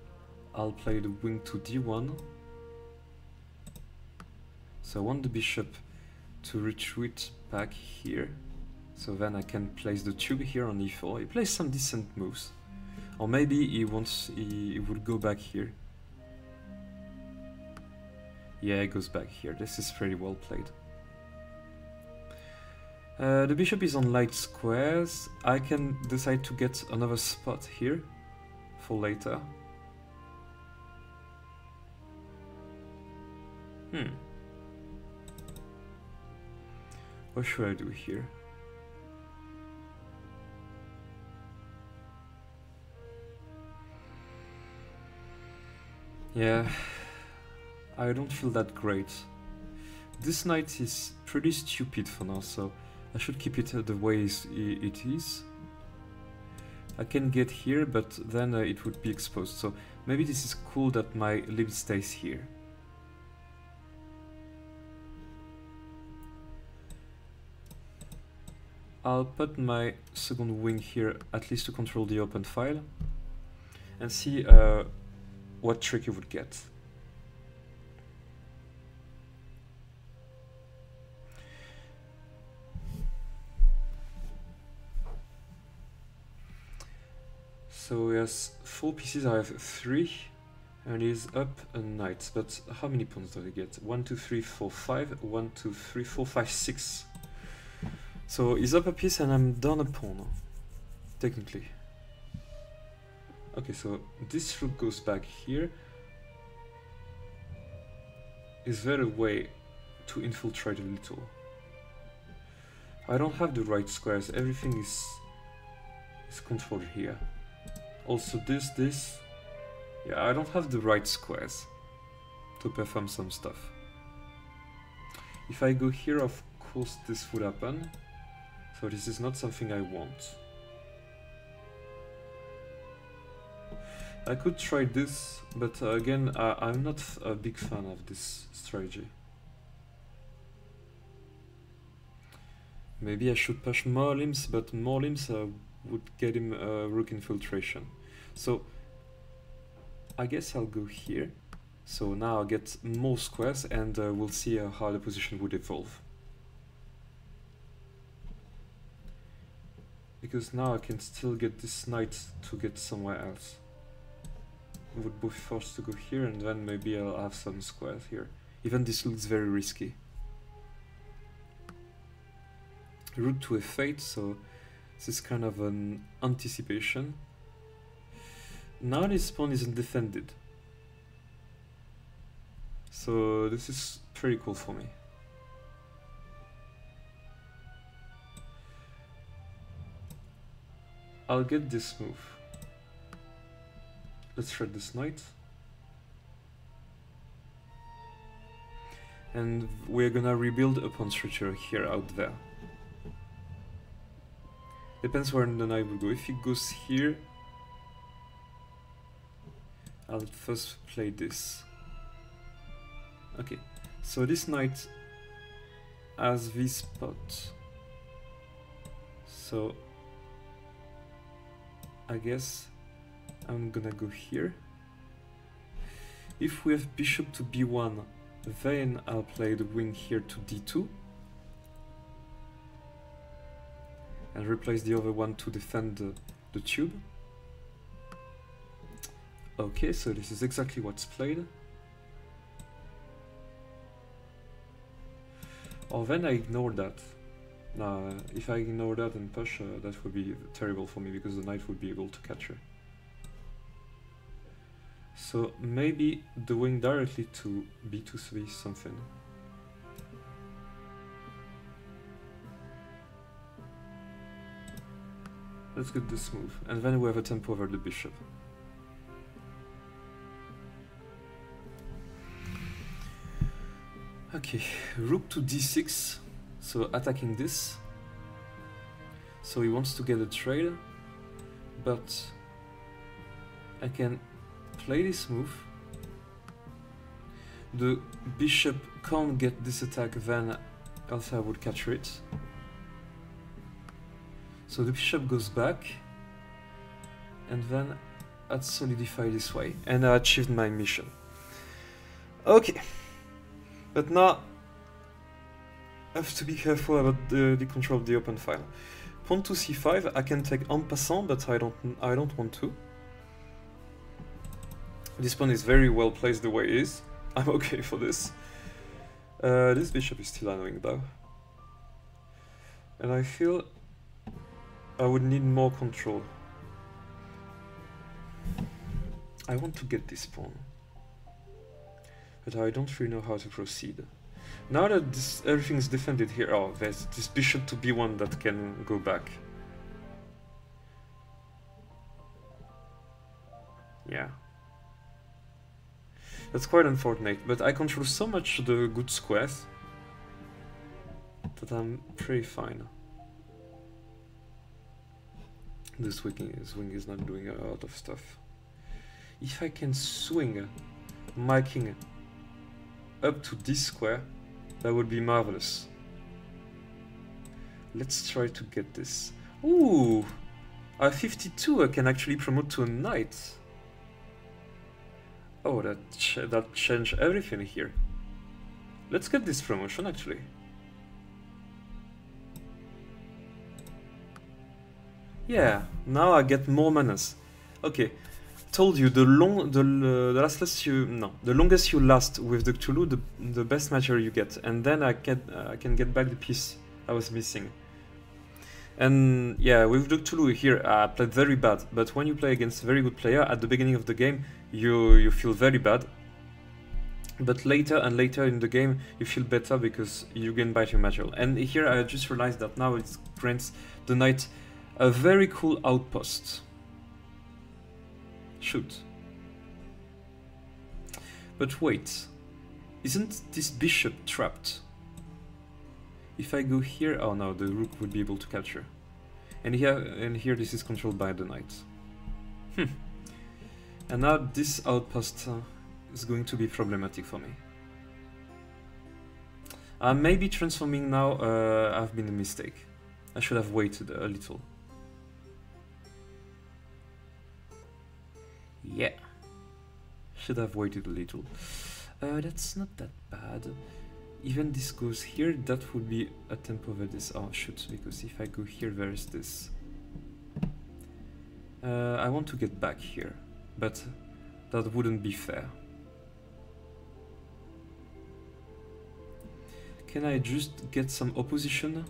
I'll play the wing to d1. So I want the bishop to retreat back here, so then I can place the tube here on e4. He plays some decent moves, or maybe he would go back here. Yeah, he goes back here. This is pretty well played. The bishop is on light squares. I can decide to get another spot here for later. What should I do here? Yeah, I don't feel that great. This knight is pretty stupid for now, so I should keep it the way it is. I can get here, but then it would be exposed, so maybe this is cool that my lib stays here. I'll put my second wing here, at least to control the open file, and see what trick you would get. So he has 4 pieces, I have 3, and he's up a knight. But how many pawns does he get? 1, 2, 3, 4, 5. 1, 2, 3, 4, 5, 6. So he's up a piece and I'm down a pawn, technically. Okay, so this rook goes back here. Is there a way to infiltrate a little? I don't have the right squares, everything is controlled here. Also this. Yeah, I don't have the right squares to perform some stuff. If I go here, of course this would happen. So this is not something I want. I could try this, but again, I'm not a big fan of this strategy. Maybe I should push more limbs, but more limbs would get him rook infiltration. So I guess I'll go here. So now I'll get more squares and we'll see how the position would evolve. Because now I can still get this knight to get somewhere else. I would be forced to go here and then maybe I'll have some squares here. Even this looks very risky. Rook to f8, so this is kind of an anticipation. Now this pawn isn't defended. So this is pretty cool for me. I'll get this move. Let's shred this knight. And we're gonna rebuild a pawn structure here out there. Depends where the knight will go. If it goes here, I'll first play this. Okay, so this knight has this spot. So I guess I'm gonna go here. If we have bishop to b1, then I'll play the wing here to d2 and replace the other one to defend the tube. Okay, so this is exactly what's played. Or then I ignore that. Now, if I ignore that and push, that would be terrible for me because the knight would be able to catch her. So maybe the wing directly to b2 something. Let's get this move, and then we have a tempo over the bishop. Okay, rook to d6, so attacking this. So he wants to get a trade, but I can play this move. The bishop can't get this attack, then else I would capture it. So the bishop goes back, and then I'd solidify this way, and I achieved my mission. Okay, but now I have to be careful about the control of the open file. Pawn to c5, I can take en passant, but I don't want to. This pawn is very well placed the way it is. I'm okay for this. This bishop is still annoying though, and I feel I would need more control. I want to get this pawn, but I don't really know how to proceed. Now that everything is defended here, oh, there's this bishop to b1 that can go back. Yeah. That's quite unfortunate, but I control so much the good squares that I'm pretty fine. This wing is not doing a lot of stuff. If I can swing my king up to this square, that would be marvelous. Let's try to get this. Ooh! At 52 I can actually promote to a knight. Oh, that changed everything here. Let's get this promotion actually. Yeah, now I get more manners. Okay, told you the longest you last with the Chtulu, the best material you get, and then I can get back the piece I was missing. And yeah, with the Chtulu here, I played very bad. But when you play against a very good player at the beginning of the game, you feel very bad. But later and later in the game, you feel better because you gain battle material. And here I just realized that now it grants the knight a very cool outpost. Shoot. But wait, isn't this bishop trapped? If I go here, oh no, the rook would be able to capture. And here this is controlled by the knight. And now this outpost is going to be problematic for me. Maybe transforming now have been a mistake. I should have waited a little. Yeah. Should have waited a little. That's not that bad. Even this goes here, that would be a tempo over this. Oh shoot, because if I go here, there is this. I want to get back here, but that wouldn't be fair. Can I just get some opposition?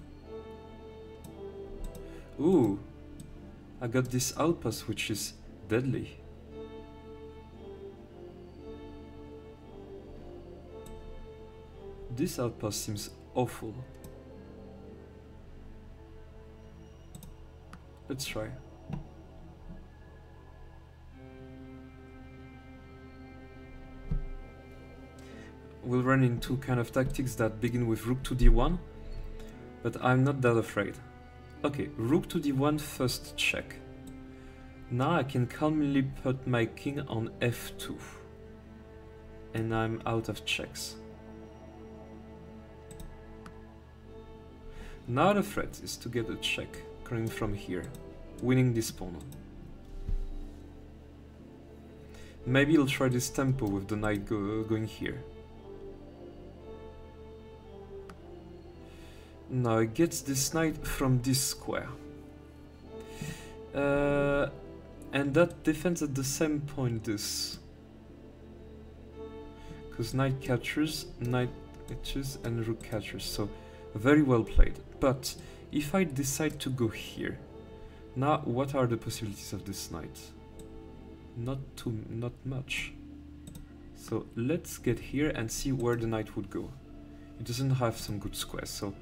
Ooh, I got this outpost which is deadly. This outpost seems awful. Let's try. We'll run into kind of tactics that begin with rook to d1, but I'm not that afraid. Okay, rook to d1, first check. Now I can calmly put my king on f2, and I'm out of checks. Now the threat is to get a check coming from here, winning this pawn. Maybe I'll try this tempo with the knight going here. Now it gets this knight from this square. And that defends at the same point this. Because knight captures, knight catches, and rook captures, so very well played. But if I decide to go here, now what are the possibilities of this knight? Not much. So let's get here and see where the knight would go. It doesn't have some good squares, so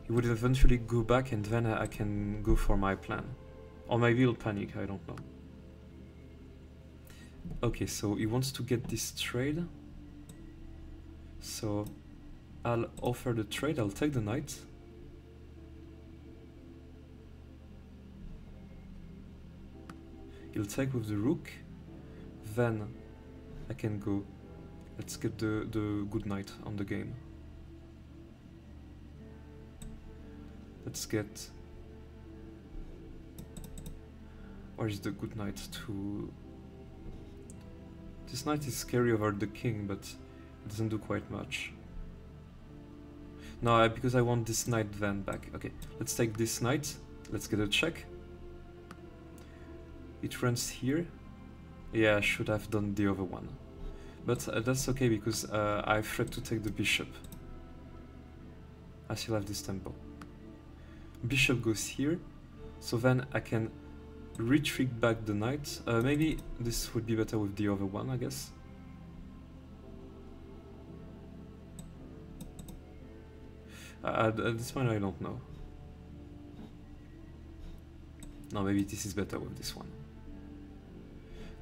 he would eventually go back and then I can go for my plan. Or maybe he'll panic, I don't know. Okay, so he wants to get this trade. So I'll offer the trade, I'll take the knight. He'll take with the rook. Then I can go. Let's get the good knight on the game. Let's get... Where is the good knight to... This knight is scary over the king, but it doesn't do quite much. No, because I want this knight then back. Okay, let's take this knight. Let's get a check. It runs here. Yeah, I should have done the other one. But that's okay because I threat to take the bishop. I still have this tempo. Bishop goes here. So then I can retreat back the knight. Maybe this would be better with the other one, I guess. At this point I don't know. No, maybe this is better with this one.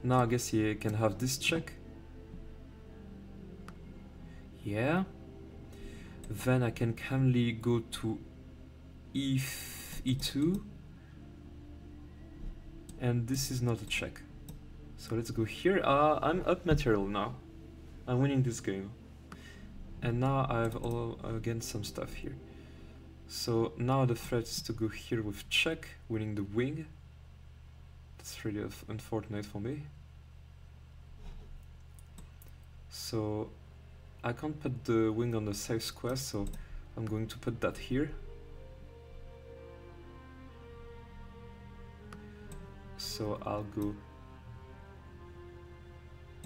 Now I guess he can have this check. Yeah. Then I can calmly go to e2. And this is not a check. So let's go here. I'm up material now. I'm winning this game. And now I have again some stuff here. So now the threat is to go here with check, winning the wing. That's really unfortunate for me. So I can't put the wing on the safe square, so I'm going to put that here. So I'll go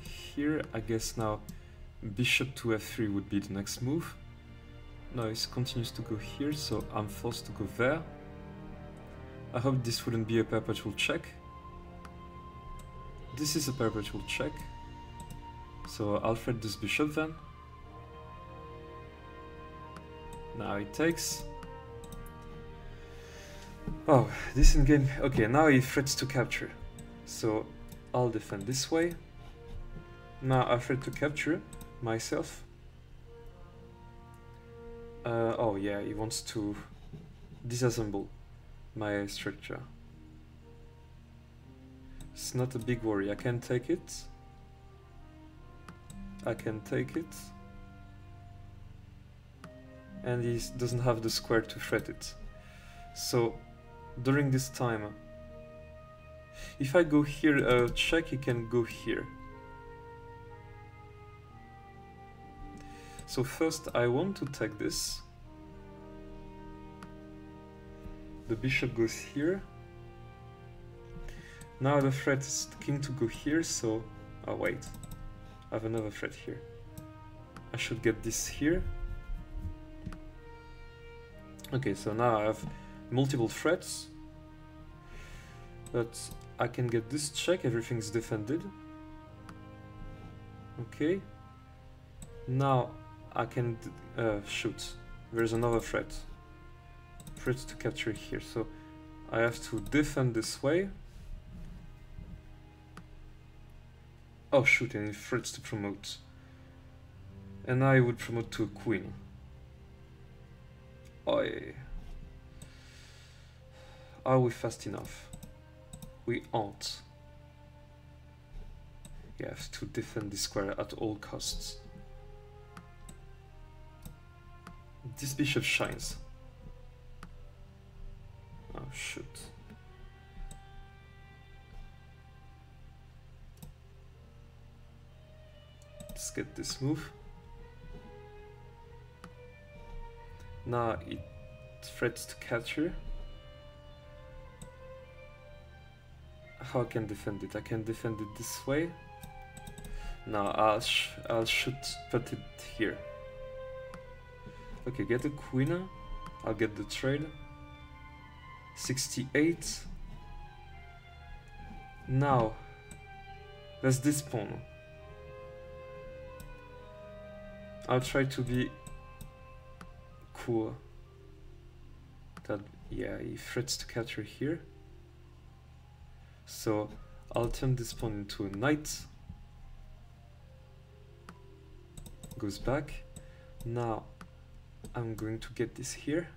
here. I guess now bishop to f3 would be the next move. No, it continues to go here, so I'm forced to go there. I hope this wouldn't be a perpetual check. This is a perpetual check. So I'll threat this bishop then. Now it takes. Oh, this in game. Okay, now he threats to capture. So I'll defend this way. Now I threat to capture myself. Oh yeah, he wants to disassemble my structure. It's not a big worry. I can take it. I can take it. And he doesn't have the square to threat it. So during this time, if I go here, check, he can go here. So first I want to take this. The bishop goes here. Now the threat is the king to go here, so... Oh wait, I have another threat here. I should get this here. Okay, so now I have multiple threats. But I can get this check, everything's defended. Okay. Now I can shoot. There's another threat. Threat to capture here, so I have to defend this way. Oh shoot, and he threats to promote. And I would promote to a queen. Oi. Are we fast enough? We aren't. You have to defend this square at all costs. This bishop shines. Oh shoot. Let's get this move. Now it threats to capture. How I can defend it? I can defend it this way. Now I'll put it here. Okay, get a queen. I'll get the trade. 68. Now there's this pawn. I'll try to be cool. That, yeah, he threats to capture here. So I'll turn this pawn into a knight. Goes back. Now I'm going to get this here.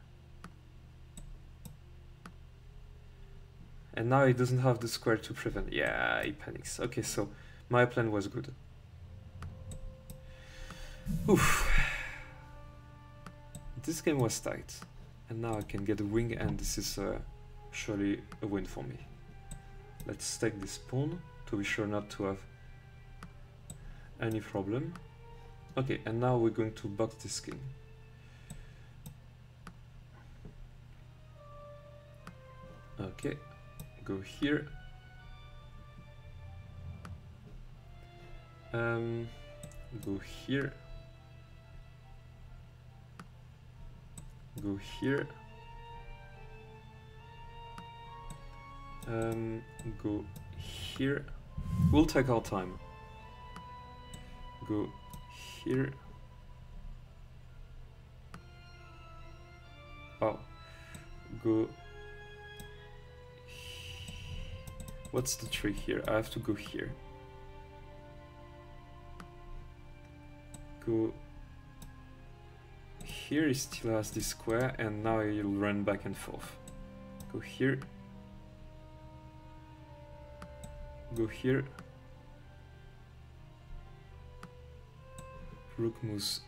And now he doesn't have the square to prevent. Yeah, he panics. Okay, so my plan was good. Oof. This game was tight. And now I can get a wing, and this is surely a win for me. Let's stack this pawn to be sure not to have any problem. Okay, and now we're going to box this king. Okay, go here. Go here. Go here. Go here. We'll take our time. Go here. Oh. Go. What's the trick here? I have to go here. Go here, he still has this square, and now he'll run back and forth. Go here. Go here. Rook moves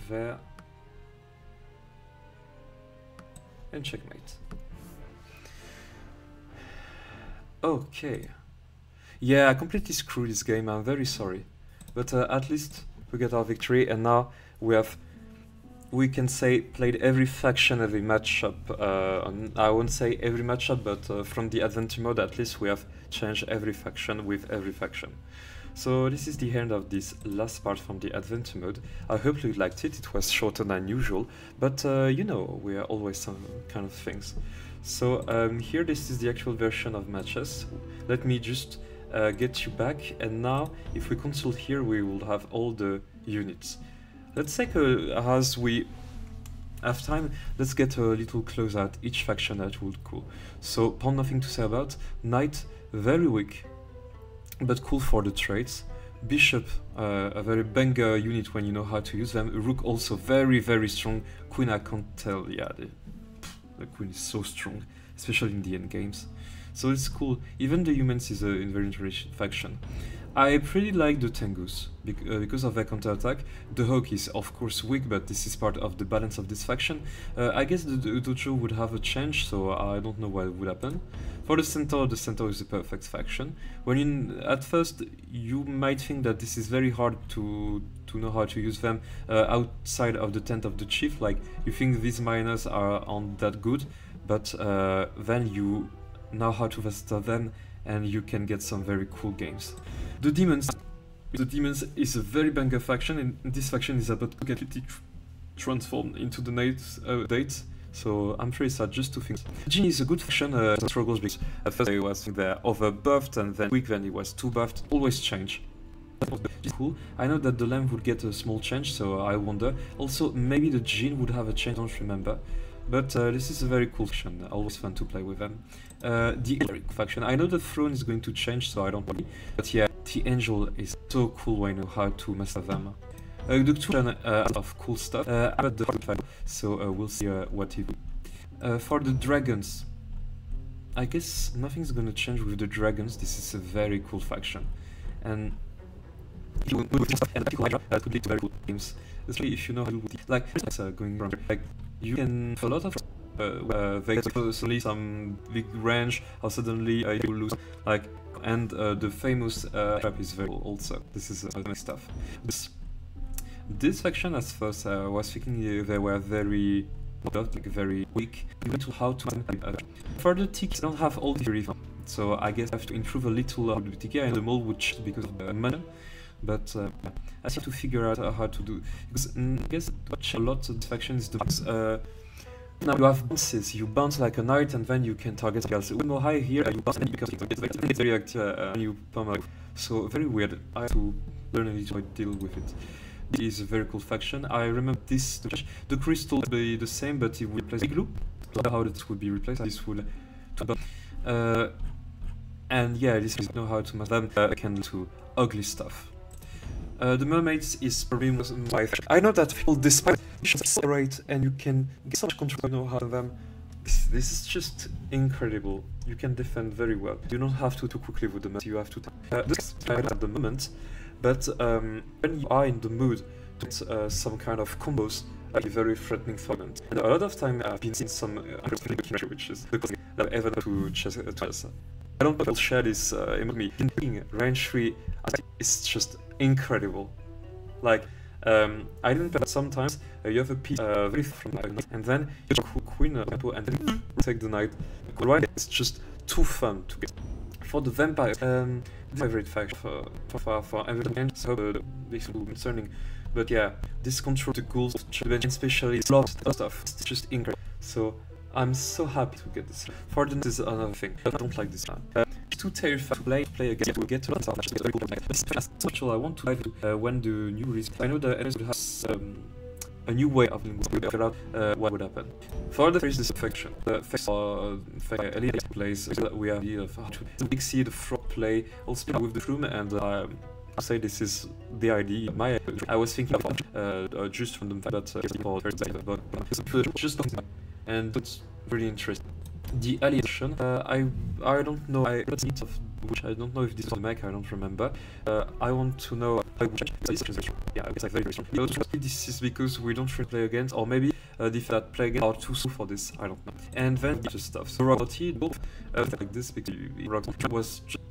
there. And checkmate. Okay. Yeah, I completely screwed this game, I'm very sorry. But at least we get our victory, and now we can say played every faction, every matchup. I won't say every matchup, but from the adventure mode, at least we have changed every faction with every faction. So this is the end of this last part from the adventure mode. I hope you liked it. It was shorter than usual, but you know, we are always some kind of things. So here this is the actual version of matches. Let me just get you back, and now if we consult here we will have all the units. Let's take as we have time, let's get a little close at each faction that would cool. So Pawn, nothing to say about. Knight, very weak but cool for the traits. Bishop, a very banger unit when you know how to use them. Rook also very strong. Queen, I can't tell, yeah, the queen is so strong, especially in the end games. So it's cool. Even the humans is a very interesting faction. I pretty like the Tengus because of their counterattack. The Hawk is of course weak, but this is part of the balance of this faction. I guess the Dojo would have a change, so I don't know what would happen. For the Centaur is the perfect faction. At first you might think that this is very hard to know how to use them outside of the tent of the chief. Like you think these miners aren't that good, but then you know how to master them, and you can get some very cool games. The Demons is a very banger faction, and this faction is about to get transformed into the dates. So I'm pretty sad just to think. Jin is a good faction, struggles because at first he was there over buffed, and then weak, then he was too buffed, always change. It's cool. I know that the Lamb would get a small change, so I wonder. Also, maybe the Jin would have a change, I don't remember. But this is a very cool faction, always fun to play with them. The Angel faction, I know the throne is going to change, so I don't worry. But yeah, the Angel is so cool when you know how to master them. The Chtulu of cool stuff, about the faction, so we'll see what he do. For the dragons, I guess nothing's gonna change with the dragons. This is a very cool faction, and could lead to very cool games, especially if you know how to like going around. Like you can a lot of they get suddenly some big range, or suddenly you lose like, and the famous trap is very cool also. This is nice stuff. This faction at first was thinking they were very weak. You need to how to for the TK I don't have all the theory, so I guess I have to improve a little of the TK, and the mole would change because of the mana. But I have to figure out how to do, because I guess a lot of this faction is the now you have bounces, you bounce like a knight and then you can target girls. With more high here, you bounce and you can it's very active and you pummel. So very weird. I have to learn a little how to deal with it. It is a very cool faction. I remember this, the crystal would be the same, but it would replace glue. How that would be replaced, this would and yeah, this is know how to master them can do ugly stuff. The mermaids is probably my favorite. I know that people despite separate and you can get such control, you know how to them. This is just incredible. You can defend very well. You don't have to too quickly with the you have to this at the moment, but when you are in the mood to get some kind of combos, very threatening for them. And a lot of time I've been seeing some which is because I've ever to chess. I don't know if I'll share this with me. In range 3 it's just incredible. Like I didn't but sometimes you have a piece very from and then you queen and then take the knight. Right, it's just too fun to get. For the vampire, favorite faction for everything, so this will be concerning. But yeah, this control the ghouls, especially lots of stuff, it's just incredible. So I'm so happy to get this. For the this is another thing. I don't like this one. Too terrified to play again. We'll get to lots of special I want to play when the new release. I know the NS would have a new way of figure out what would happen. For the first faction, the elite plays we have the how to see the frog play also with the room, and I say this is the idea. I was thinking of just from the fact that just and it's really interesting. The alien, I don't know. Which I don't know if this is the mech. I don't remember. I want to know. Yeah, I guess I'm very strong. This is because we don't play against, or maybe the that play against are too soon for this. I don't know. And then just stuff. So royalty, like this because rock was just.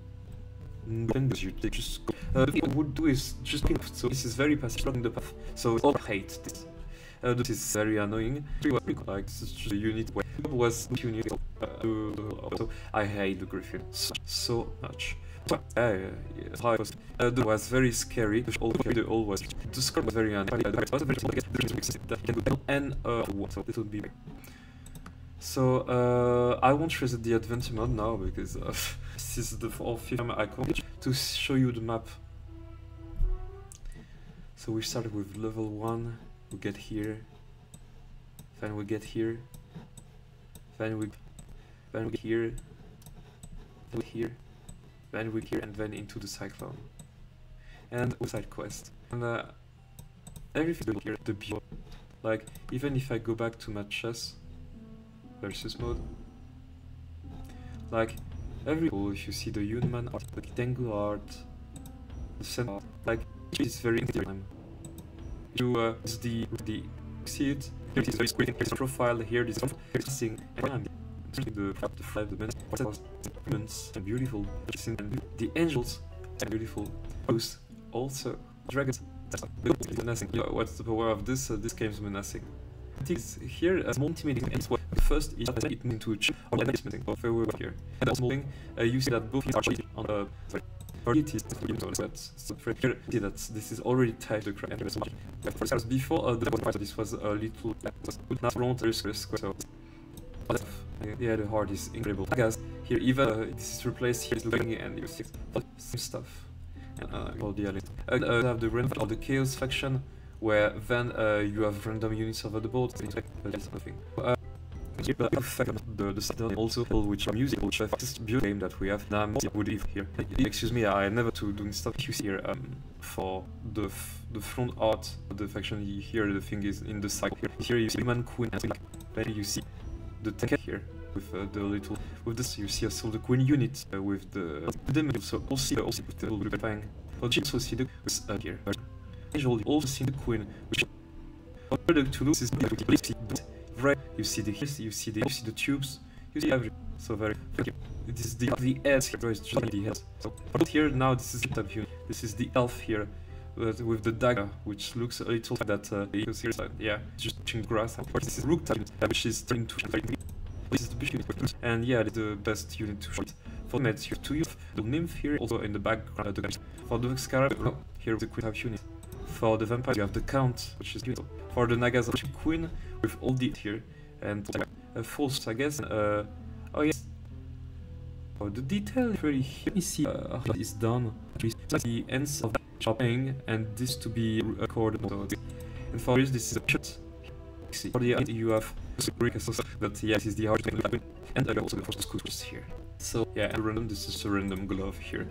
You just the thing I would do is just so this is very passive blocking the path. So all hate this. This is very annoying. Like this is just a unit way was unique. So I hate the Griffin so much. How it was. That was very scary. The all was. The score was very and so it would be. So I won't reset the adventure mode now because this is the fifth time I come to show you the map. So we start with level 1. We get here. Then we get here. Then we get here. Then here. Then we here and then into the cyclone. And side quest. And everything here the beauty. Like even if I go back to my chess versus mode, like if you see the human art, the rectangle art, the center, like it's very interesting. You see it. Here it is very screen profile. Here this thing and the five dimensions and beautiful. And the angels are beautiful. Ghosts also dragons. Menacing. What's the power of this? This game's menacing. Here as more intimidating as what first is it into a chip or missing of here. And also you see that both are on the it is so here see that this is already tied to the crap and before this was a little not front so yeah, the heart is incredible. Guys, here even this is replaced here is looking and you see same stuff and all the other you have the random of the chaos faction where then you have random units over the board. That's nothing. The side also which are musical, which is this beautiful game that we have. Now would leave here. Excuse me, I never to doing stuff you see here for the front art of the faction here. The thing is in the side here you see human queen and then you see the tank here with the little with this you see also the queen unit with the them also with the little bang. But you also see the here. You also see the queen which the Chtulu is right. You see the tubes. You see everything. So very. It is the head here. It's just the head. So here now this is the type unit. This is the elf here, with the dagger, which looks a little like that. You see here, yeah, just touching grass. This is rook type unit, which is turning to. This is the bishop unit, and yeah, it's the best unit to shoot. For mates, you have two youth. The nymph here, also in the background. For the scarab, here the queen type unit. For the vampire, you have the count, which is beautiful. For the Nagas, queen with all the here and false, I guess. Oh yes. Oh, the detail really here. Let me see how it is done. The ends of chopping and this to be recorded. And for this is a shot. For the end, you have brick that yeah, this is the hard and also the first screws here. So yeah, and random. This is a random glove here.